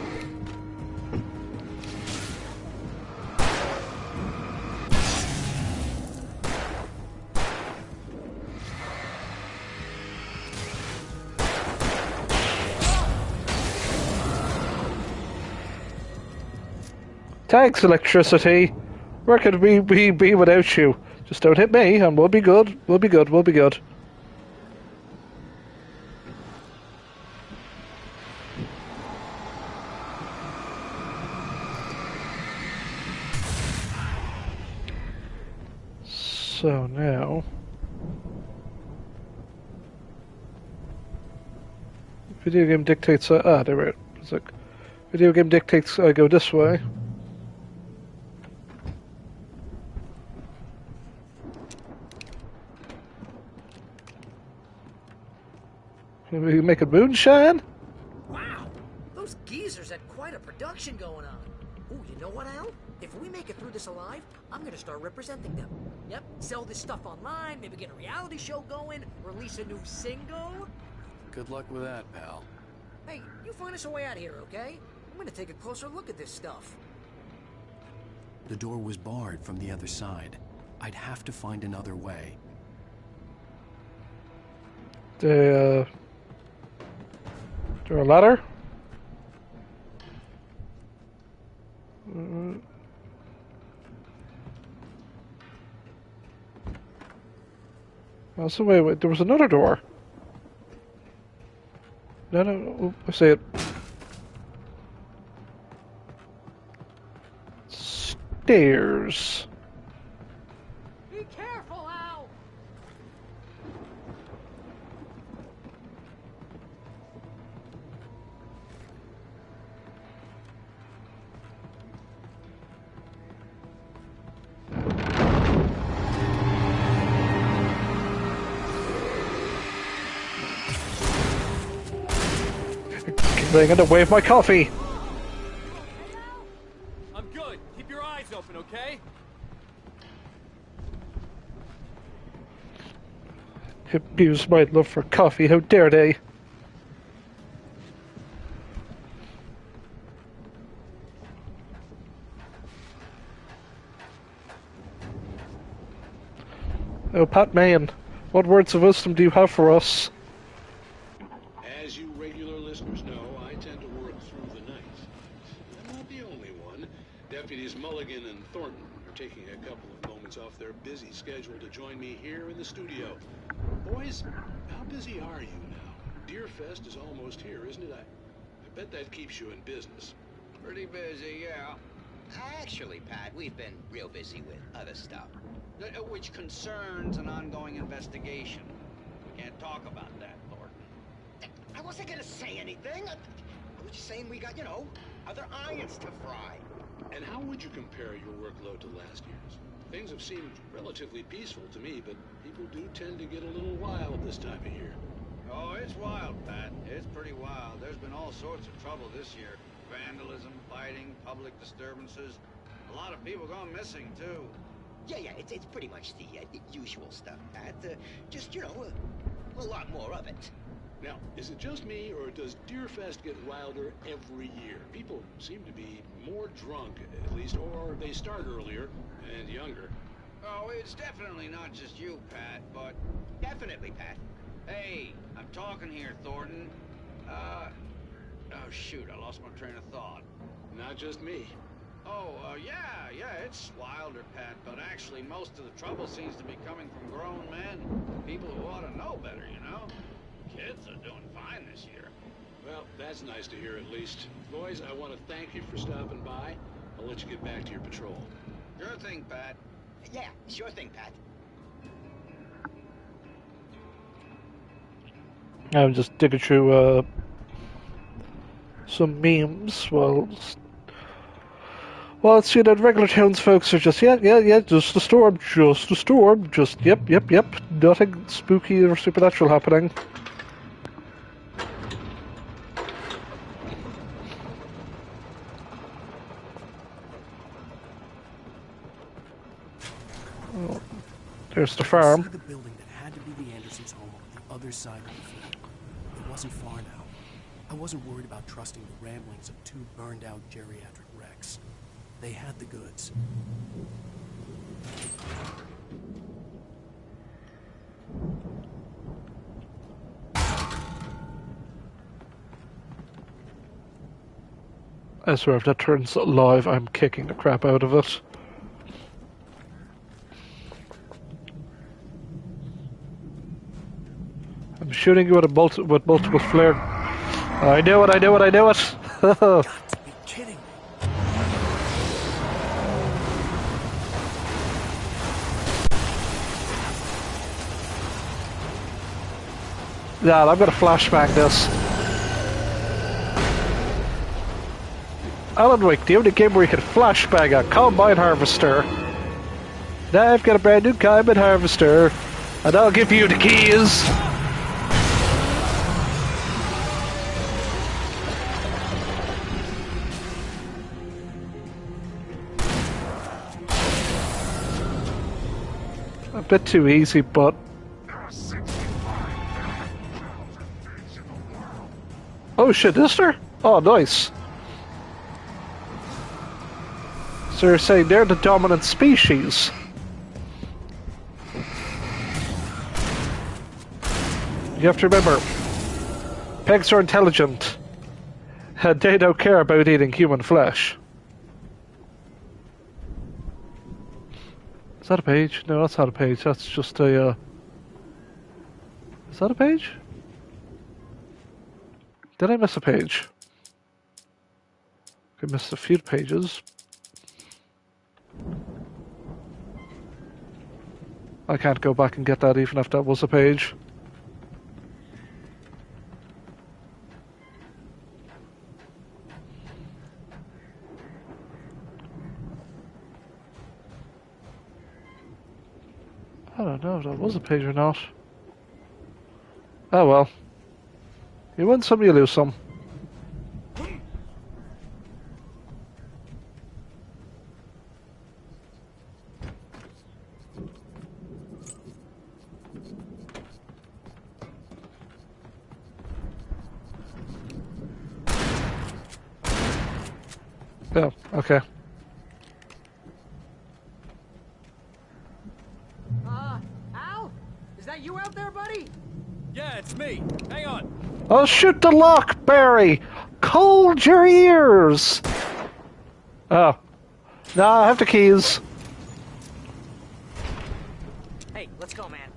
Thanks, electricity. Where could we be without you? Just don't hit me, and we'll be good. We'll be good. We'll be good. So now, video game dictates. There we go. It's like, video game dictates I go this way. We make a moonshine. Wow, those geezers had quite a production going on. Ooh, you know what, Al? If we make it through this alive, I'm gonna start representing them. Yep, sell this stuff online, maybe get a reality show going, release a new single. Good luck with that, pal. Hey, you find us a way out of here, okay? I'm gonna take a closer look at this stuff. The door was barred from the other side. I'd have to find another way. There a ladder? Oh, so wait, there was another door. No, I see it. Stairs. Be careful, Al! They're gonna wave my coffee. I'm good. Keep your eyes open, okay? Abuse my love for coffee. How dare they? Oh, Pat Mayan, what words of wisdom do you have for us? As you regular listeners know, I tend to work through the night. I'm not the only one. Deputies Mulligan and Thornton are taking a couple of moments off their busy schedule to join me here in the studio. Boys, how busy are you now? Deerfest is almost here, isn't it? I bet that keeps you in business. Pretty busy, yeah. Actually, Pat, we've been real busy with other stuff, which concerns an ongoing investigation. We can't talk about that, Thornton. I wasn't gonna say anything. I was just saying we got, other irons to fry. And how would you compare your workload to last year's? Things have seemed relatively peaceful to me, but people do tend to get a little wild this time of year. Oh, it's wild, Pat. It's pretty wild. There's been all sorts of trouble this year. Vandalism, fighting, public disturbances. A lot of people gone missing, too. Yeah, it's pretty much the usual stuff, Pat. Just, a lot more of it. Now, is it just me, or does Deerfest get wilder every year? People seem to be more drunk, at least, or they start earlier and younger. Oh, it's definitely not just you, Pat, but... Definitely, Pat. Hey, I'm talking here, Thornton. Oh, shoot, I lost my train of thought. Not just me. Oh, yeah, it's wilder, Pat, but actually most of the trouble seems to be coming from grown men. People who ought to know better, Kids are doing fine this year. Well, that's nice to hear at least. Boys, I want to thank you for stopping by. I'll let you get back to your patrol. Sure thing, Pat. Yeah, sure thing, Pat. I'm just digging through some memes. Well, it's, you know, regular townsfolk are just, yeah, just a storm, just, yep. Nothing spooky or supernatural happening. Oh, there's the farm. I could see the building that had to be the Andersons' home on the other side of the field. It wasn't far now. I wasn't worried about trusting the ramblings of two burned-out geriatric wrecks. They had the goods. I swear, if that turns live, I'm kicking the crap out of it. I'm shooting you with multiple flare. I knew it. Got to be kidding me. Yeah, I'm gonna flashbang this. Alan Wake, the only game where you can flashbang a combine harvester. Now I've got a brand new combine harvester, and I'll give you the keys. A bit too easy, but... Oh shit, is there? Oh, nice. So you're saying they're the dominant species? You have to remember, pigs are intelligent, and they don't care about eating human flesh. Is that a page? No, that's not a page. That's just a... Is that a page? Did I miss a page? I missed a few pages. I can't go back and get that even if that was a page. I don't know if that was a page or not. Oh well. You win some, you lose some. Oh, okay. Al? Is that you out there, buddy? Yeah, it's me. Hang on. Oh, shoot the lock, Barry! Cold your ears! Oh. No, I have the keys. Hey, let's go, man.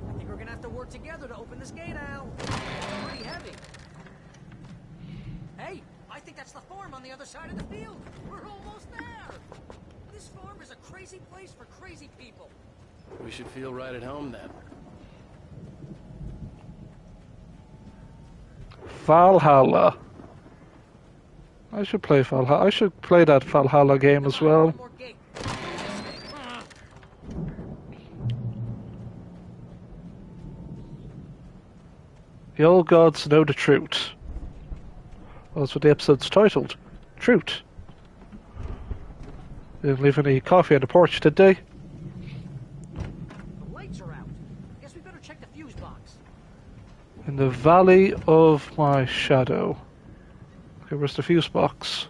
I think we're gonna have to work together to open this gate, Al. It's pretty heavy. Hey, I think that's the farm on the other side of the field. We're almost there. This farm is a crazy place for crazy people. We should feel right at home then. Valhalla. I should play Valhalla. I should play that Valhalla game as well. The old gods know the truth. Well, that's what the episode's titled. Truth. They didn't leave any coffee on the porch, did they? The lights are out. Guess we better check the fuse box. In the valley of my shadow. Okay, where's the fuse box?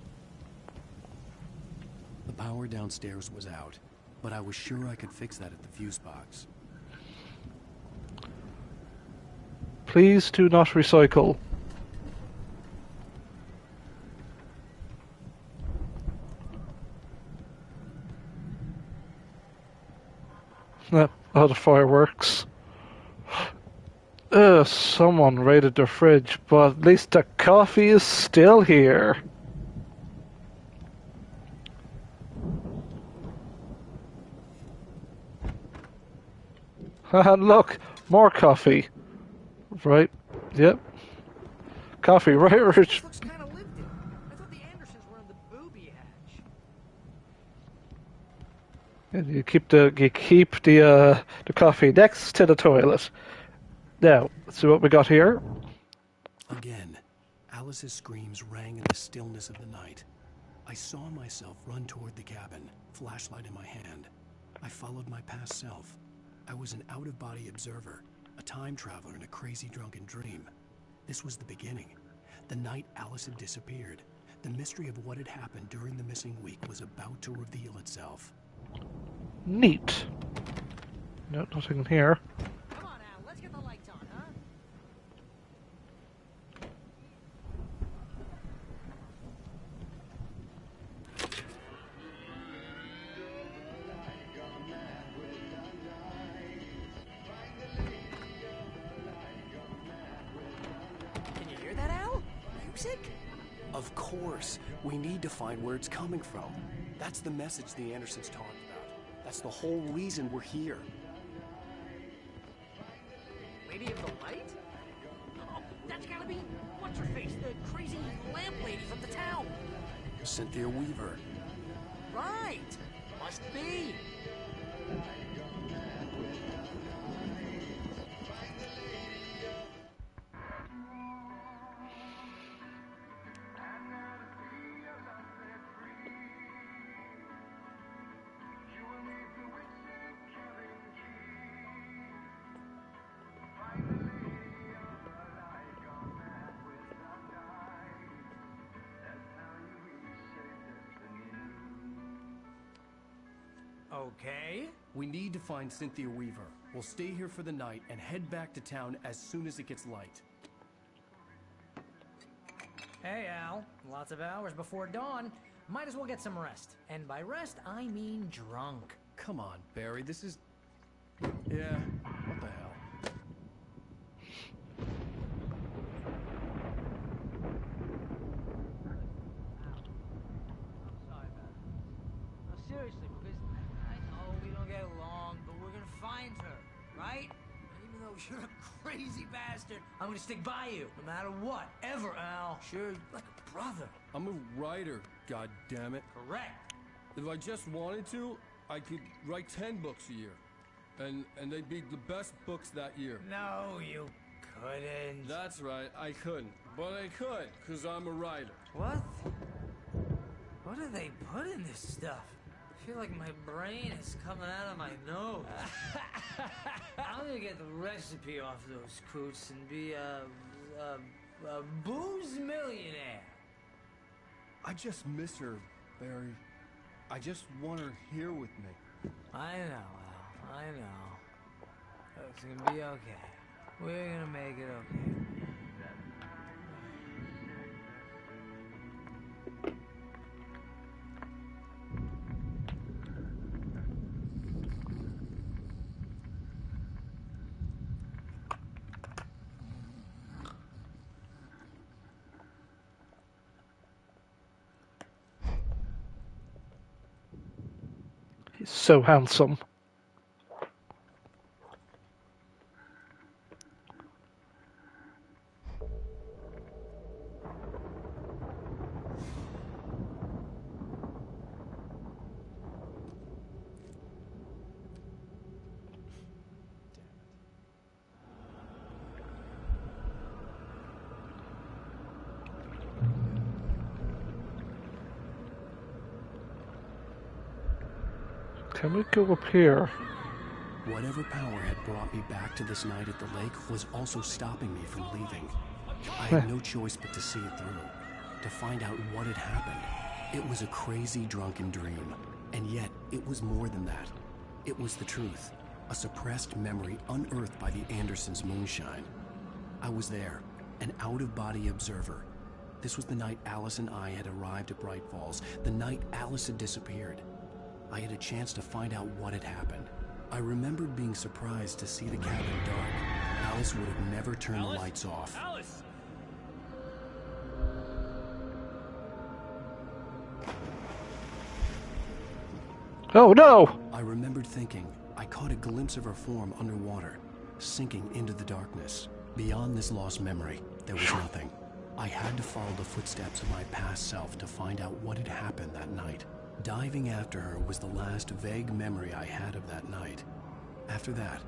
The power downstairs was out, but I was sure I could fix that at the fuse box. Please do not recycle. Oh, the fireworks. Someone raided their fridge, but at least the coffee is still here. And look, more coffee. Right. Yep. Coffee, right, Rich? Looks kind of lived in. I thought the Andersons were in the booby hatch. And you keep the coffee next to the toilet. Now, let's see what we got here. Again, Alice's screams rang in the stillness of the night. I saw myself run toward the cabin, flashlight in my hand. I followed my past self. I was an out-of-body observer, a time traveler in a crazy drunken dream. This was the beginning. The night Alice had disappeared. The mystery of what had happened during the missing week was about to reveal itself. Neat. No, nothing in here. Come on, Al, let's get the lights on, huh? Can you hear that, Al? Music? Of course. We need to find where it's coming from. That's the message the Andersons talked about. That's the whole reason we're here. Lady of the Light? Oh, that's gotta be what's-her-face, the crazy lamp lady from the town. Cynthia Weaver. Right. Must be. Okay. We need to find Cynthia Weaver. We'll stay here for the night and head back to town as soon as it gets light. Hey, Al. Lots of hours before dawn. Might as well get some rest. And by rest, I mean drunk. Come on, Barry, this is... Yeah, what the hell? No, seriously, because I know we don't get along, but we're gonna find her, right? And even though you're a crazy bastard, I'm gonna stick by you, no matter what, ever, Al. Sure, like a brother. I'm a writer, goddammit. Correct. If I just wanted to, I could write 10 books a year. And they'd be the best books that year. No, you couldn't. That's right, I couldn't. But I could, because I'm a writer. What? What do they put in this stuff? I feel like my brain is coming out of my nose. I'm gonna get the recipe off those coots and be a booze millionaire. I just miss her, Barry. I just want her here with me. I know, Al. I know. It's gonna be okay. We're gonna make it okay. He's so handsome. Can we go up here? Whatever power had brought me back to this night at the lake was also stopping me from leaving. I had no choice but to see it through, to find out what had happened. It was a crazy drunken dream, and yet it was more than that. It was the truth, a suppressed memory unearthed by the Andersons' moonshine. I was there, an out-of-body observer. This was the night Alice and I had arrived at Bright Falls, the night Alice had disappeared. I had a chance to find out what had happened. I remembered being surprised to see the cabin dark. Alice would have never turned the lights off. Alice! Oh no! I remembered thinking, I called caught a glimpse of her form underwater, sinking into the darkness. Beyond this lost memory, there was nothing. I had to follow the footsteps of my past self to find out what had happened that night. Diving after her was the last vague memory I had of that night. After that,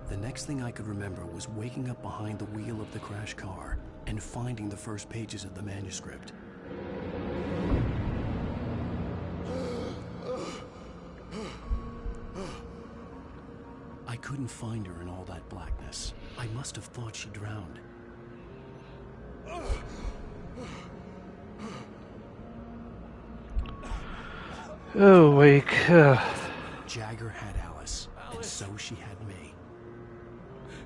the next thing I could remember was waking up behind the wheel of the crashed car and finding the first pages of the manuscript. I couldn't find her in all that blackness. I must have thought she drowned. Oh, wake. Jagger had Alice, and so she had me.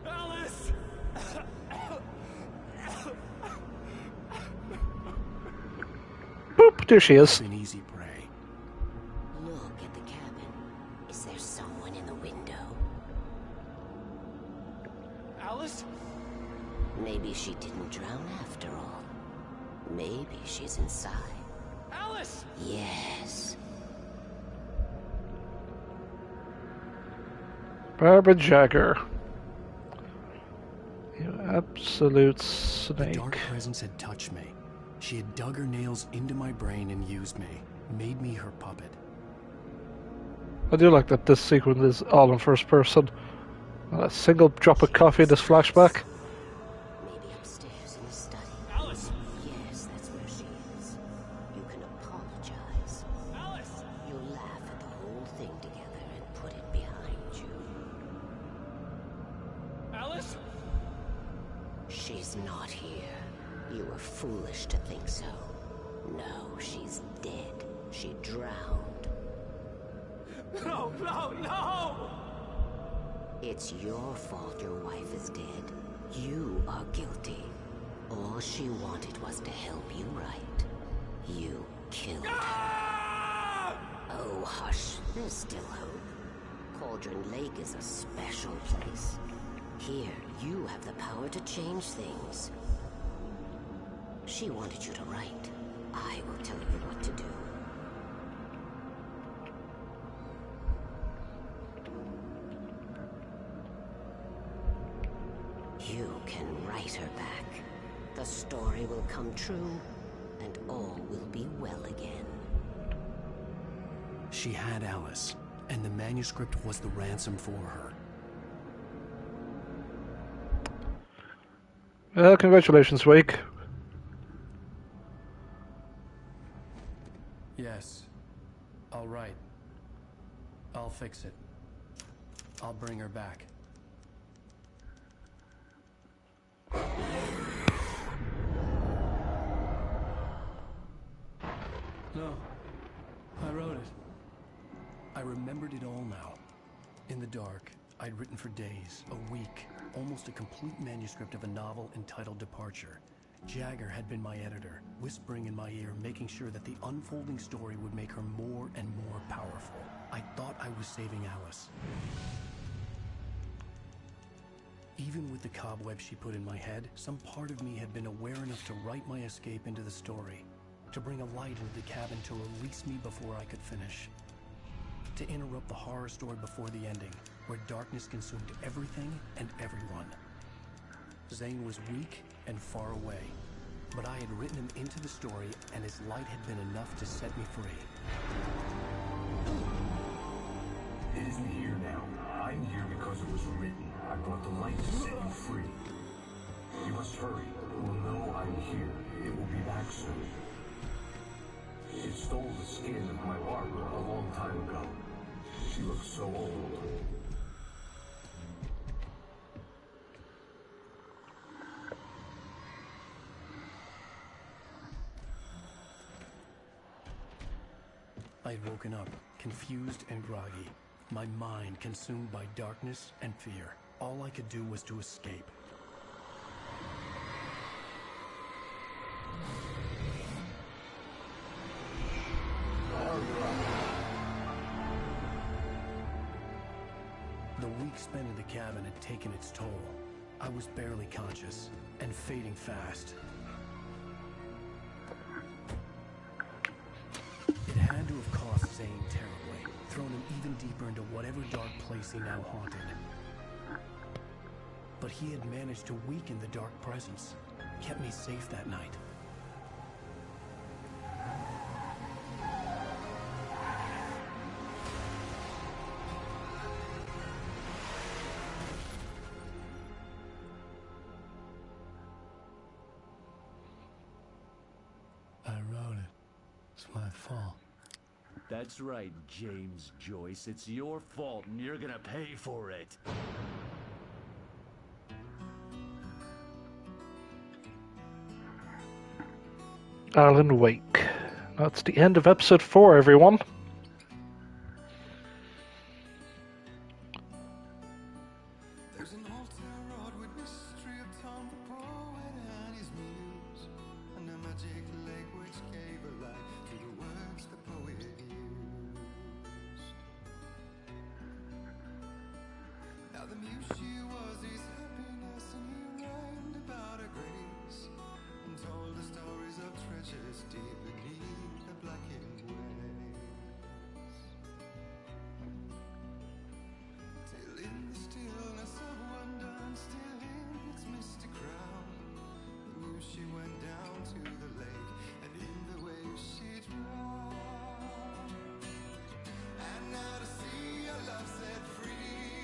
Alice! Boop, there she is. An easy prey. Look at the cabin. Is there someone in the window? Alice? Maybe she didn't drown after all. Maybe she's inside. Alice! Yes. Barbara Jagger. You absolute snake. The dark presence had touched me. She had dug her nails into my brain and used me, made me her puppet. I do like that this sequence is all in first person. Not a single drop of coffee in this flashback. Maybe upstairs in the study. Alice! Yes, that's where she is. You can apologize. Alice! You'll laugh at the whole thing together and put it behind you. Alice? She's not here. You were foolish to think so. No, she's dead. She drowned. No, no, no! It's your fault your wife is dead. You are guilty. All she wanted was to help you right. You killed her. Oh, hush. There's still hope. Cauldron Lake is a special place. Here, you have the power to change things. She wanted you to write. I will tell you what to do. You can write her back. The story will come true, and all will be well again. She had Alice, and the manuscript was the ransom for her. Well, congratulations, Wake. Yes. All right. I'll fix it. I'll bring her back. No. I wrote it. I remembered it all now. In the dark, I'd written for days, a week, almost a complete manuscript of a novel entitled Departure. Jagger had been my editor, whispering in my ear, making sure that the unfolding story would make her more and more powerful. I thought I was saving Alice. Even with the cobwebs she put in my head, some part of me had been aware enough to write my escape into the story, to bring a light into the cabin to release me before I could finish, to interrupt the horror story before the ending, where darkness consumed everything and everyone. Zane was weak and far away, but I had written him into the story, and his light had been enough to set me free. It isn't here now. I'm here because it was written. I brought the light to set you free. You must hurry. It will know I'm here. It will be back soon. It stole the skin of my Barbara a long time ago. She looks so old. I'd woken up, confused and groggy, my mind consumed by darkness and fear. All I could do was to escape. The week spent in the cabin had taken its toll. I was barely conscious, and fading fast. It had to have cost Zane terribly, thrown him even deeper deeper into whatever dark place he now haunted. But he had managed to weaken the dark presence, kept me safe that night. I wrote it. It's my fault. That's right, James Joyce. It's your fault, and you're gonna pay for it. Alan Wake. That's the end of episode 4, everyone. There's an old town road with mystery of Tom the poet and his muse, and a magic lake which gave a life to the words the poet used. Now the muse she was his happiness, and he rhymed about her grace, and told the stories of treasures deep beneath the blackened waves. Till in the stillness of wonder and still in its mystic crown, the muse she went down to the lake, and in the waves she drowned. And now to see your love set free,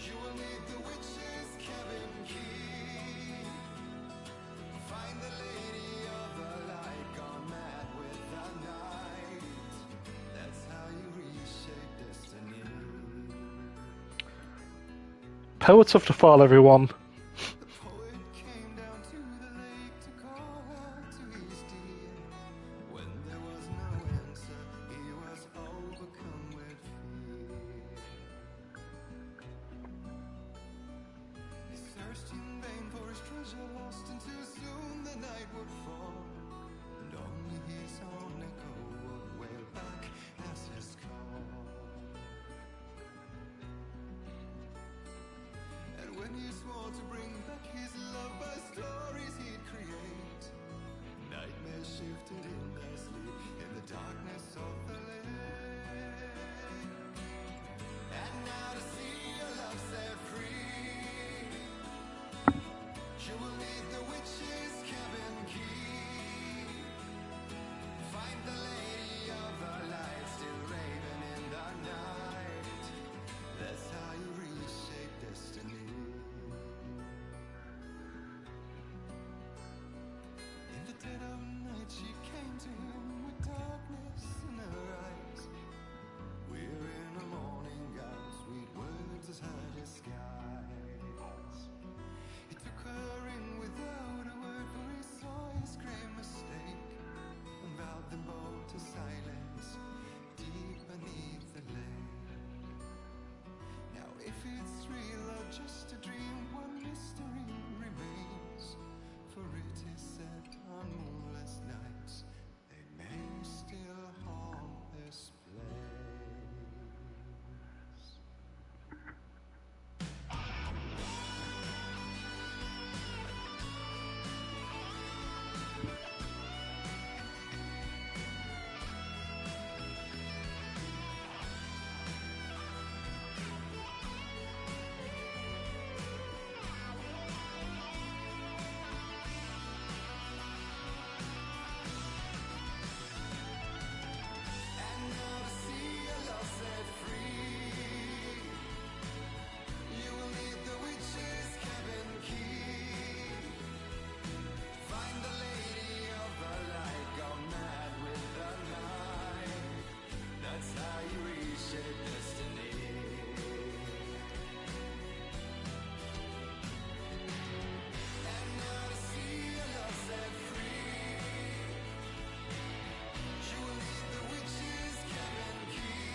you will need the witch's cabin key. Find the lady of the light, gone mad with the night. That's how you reshape destiny. Poets of the Fall, everyone. The poet came down to the lake to call out to his dear. When there was no answer, he was overcome with fear. He searched in vain for his treasure lost, and too soon the night would fall, and only his own echo would wail back as his call. And when he swore to bring back his love by stories he'd create, nightmares shifted in their sleep in the darkness of the lake. And now to see your love set free, you will need the witch's cabin key. Find the lady of the light, still raving in the night. That's how you reshape destiny. In the dead of night she came to him with darkness in her eyes. We're in a morning gown, sweet words as high as skies. He took her in without a word, for he saw his grave mistake, and vowed them both to silence deep beneath the lake. Now if it's real or just a dream, one mystery remains, for it is said on moonless nights they may still haunt this place. And now to see your love set free, you will need the witch's cabin key. Find the lady of the light, gone mad with the night. That's how you reshape destiny. And now to see your love set free, you will need the witch's cabin key.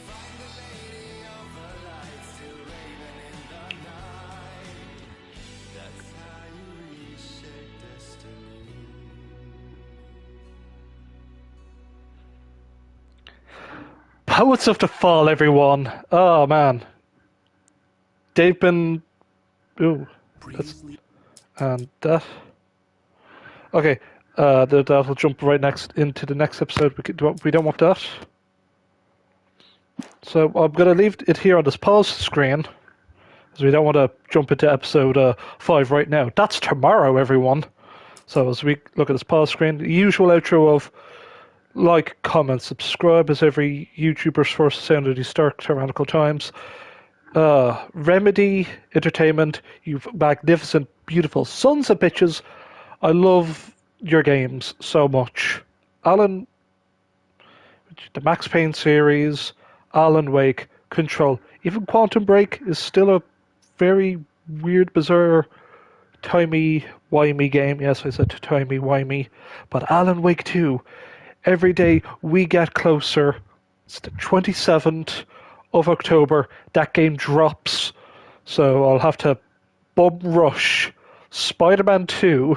Find the lady of the light, still raving in the night. That's how you reshape destiny. Poets of the Fall, everyone. Oh, man. They've been... Ooh. That's... And that... Okay. That'll jump right next into the next episode. We don't want that. So I'm going to leave it here on this pause screen, because we don't want to jump into episode 5 right now. That's tomorrow, everyone. So as we look at this pause screen, the usual outro of like, comment, subscribe as every YouTuber's forced to say under these stark tyrannical times. Remedy Entertainment, you magnificent, beautiful sons of bitches. I love your games so much. Alan, the Max Payne series, Alan Wake, Control, even Quantum Break is still a very weird, bizarre, timey-wimey game. Yes, I said timey-wimey. But Alan Wake 2, every day we get closer. It's the 27th of October. That game drops. So I'll have to bum rush Spider-Man 2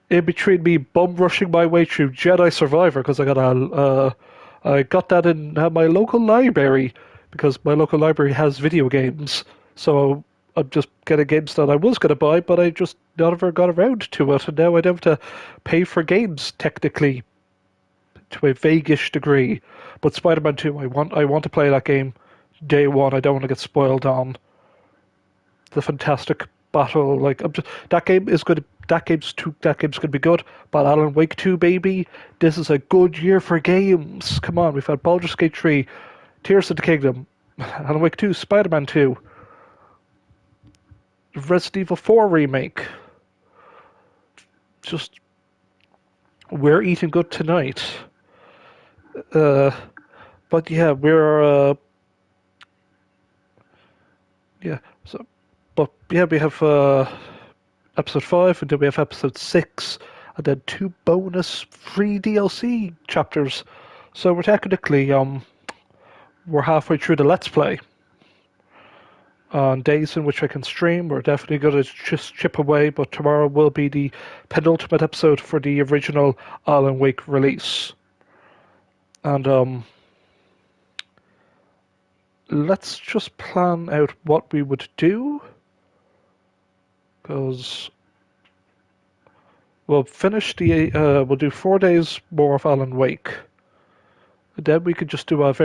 in between me bum rushing my way through Jedi Survivor, because I got that in my local library, because my local library has video games. So I'm just getting games that I was going to buy, but I just never got around to it, and now I don't have to pay for games technically, to a vaguish degree. But Spider-Man 2, I want to play that game day one. I don't want to get spoiled on the fantastic battle. Like, that game's going to be good. But Alan Wake 2, baby, this is a good year for games. Come on, we've had Baldur's Gate 3, Tears of the Kingdom, Alan Wake 2, Spider-Man 2, Resident Evil 4 remake. Just, we're eating good tonight. But yeah, we're yeah. So, but yeah, we have episode 5, and then we have episode 6, and then 2 bonus free DLC chapters. So we're technically we're halfway through the Let's Play. On days in which I can stream, we're definitely going to just chip away, but tomorrow will be the penultimate episode for the original Alan Wake release. And let's just plan out what we would do, because we'll we'll do 4 days more of Alan Wake. And then we could just do a nice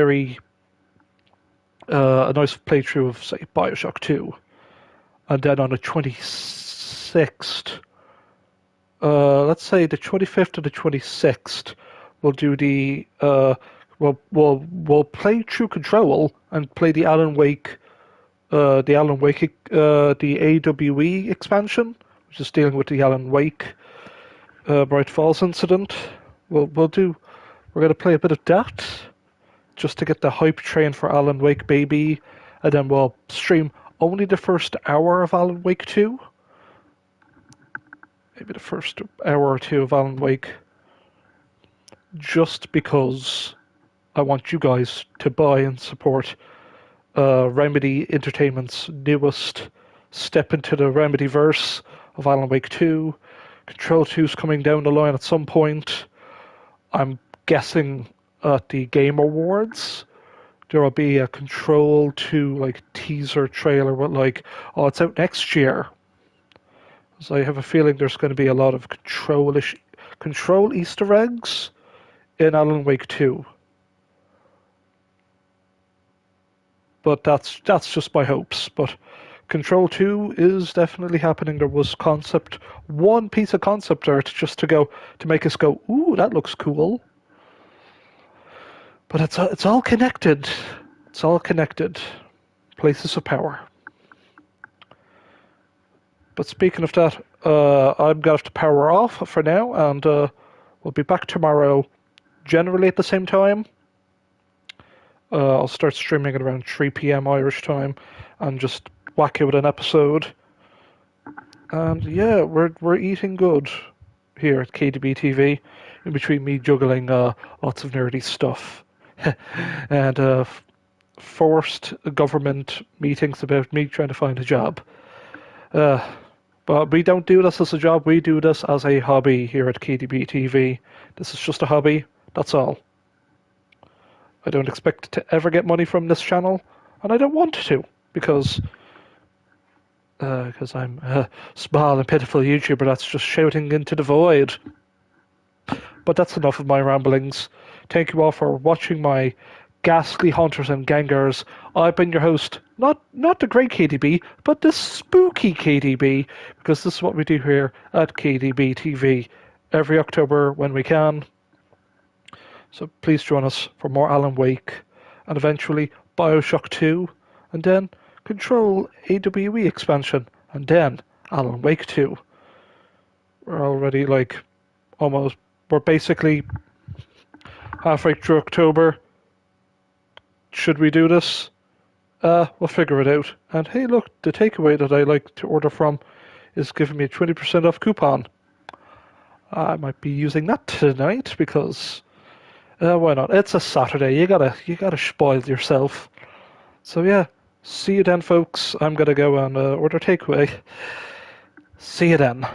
playthrough of, say, Bioshock 2. And then on the 26th, let's say the 25th or the 26th, we'll do the, we'll play through Control and play the Alan Wake, the AWE expansion, which is dealing with the Alan Wake, Bright Falls incident. We're going to play a bit of that, just to get the hype train for Alan Wake, baby. And then we'll stream only the first hour of Alan Wake 2. Maybe the first hour or two of Alan Wake. Just because I want you guys to buy and support Remedy Entertainment's newest step into the Remedy-verse of Alan Wake 2. Control 2's coming down the line at some point. I'm guessing at the Game Awards there will be a Control 2 teaser trailer with it's out next year. So I have a feeling there's going to be a lot of Control Easter eggs in Alan Wake 2. But that's just my hopes. But Control 2 is definitely happening. There was one piece of concept art just to make us go, ooh, that looks cool. But it's all connected. It's all connected. Places of power. But speaking of that, I'm going to have to power off for now, and we'll be back tomorrow, generally at the same time. I'll start streaming at around 3 p.m. Irish time, and just whack out an episode. And yeah, we're eating good here at KDB TV, in between me juggling lots of nerdy stuff. And forced government meetings about me trying to find a job. But we don't do this as a job, we do this as a hobby here at KDB TV. This is just a hobby, that's all. I don't expect to ever get money from this channel, and I don't want to, because I'm a small and pitiful YouTuber that's just shouting into the void. But that's enough of my ramblings. Thank you all for watching my ghastly hunters and gangers. I've been your host, not the great KDB, but the spooky KDB, because this is what we do here at KDB TV every October when we can. So please join us for more Alan Wake, and eventually Bioshock 2, and then Control AWE expansion, and then Alan Wake 2. We're already we're basically halfway through October. Should we do this? We'll figure it out. And hey, look, the takeaway that I like to order from is giving me a 20% off coupon. I might be using that tonight because why not? It's a Saturday. You gotta spoil yourself. So yeah, see you then, folks. I'm gonna go and order takeaway. See you then.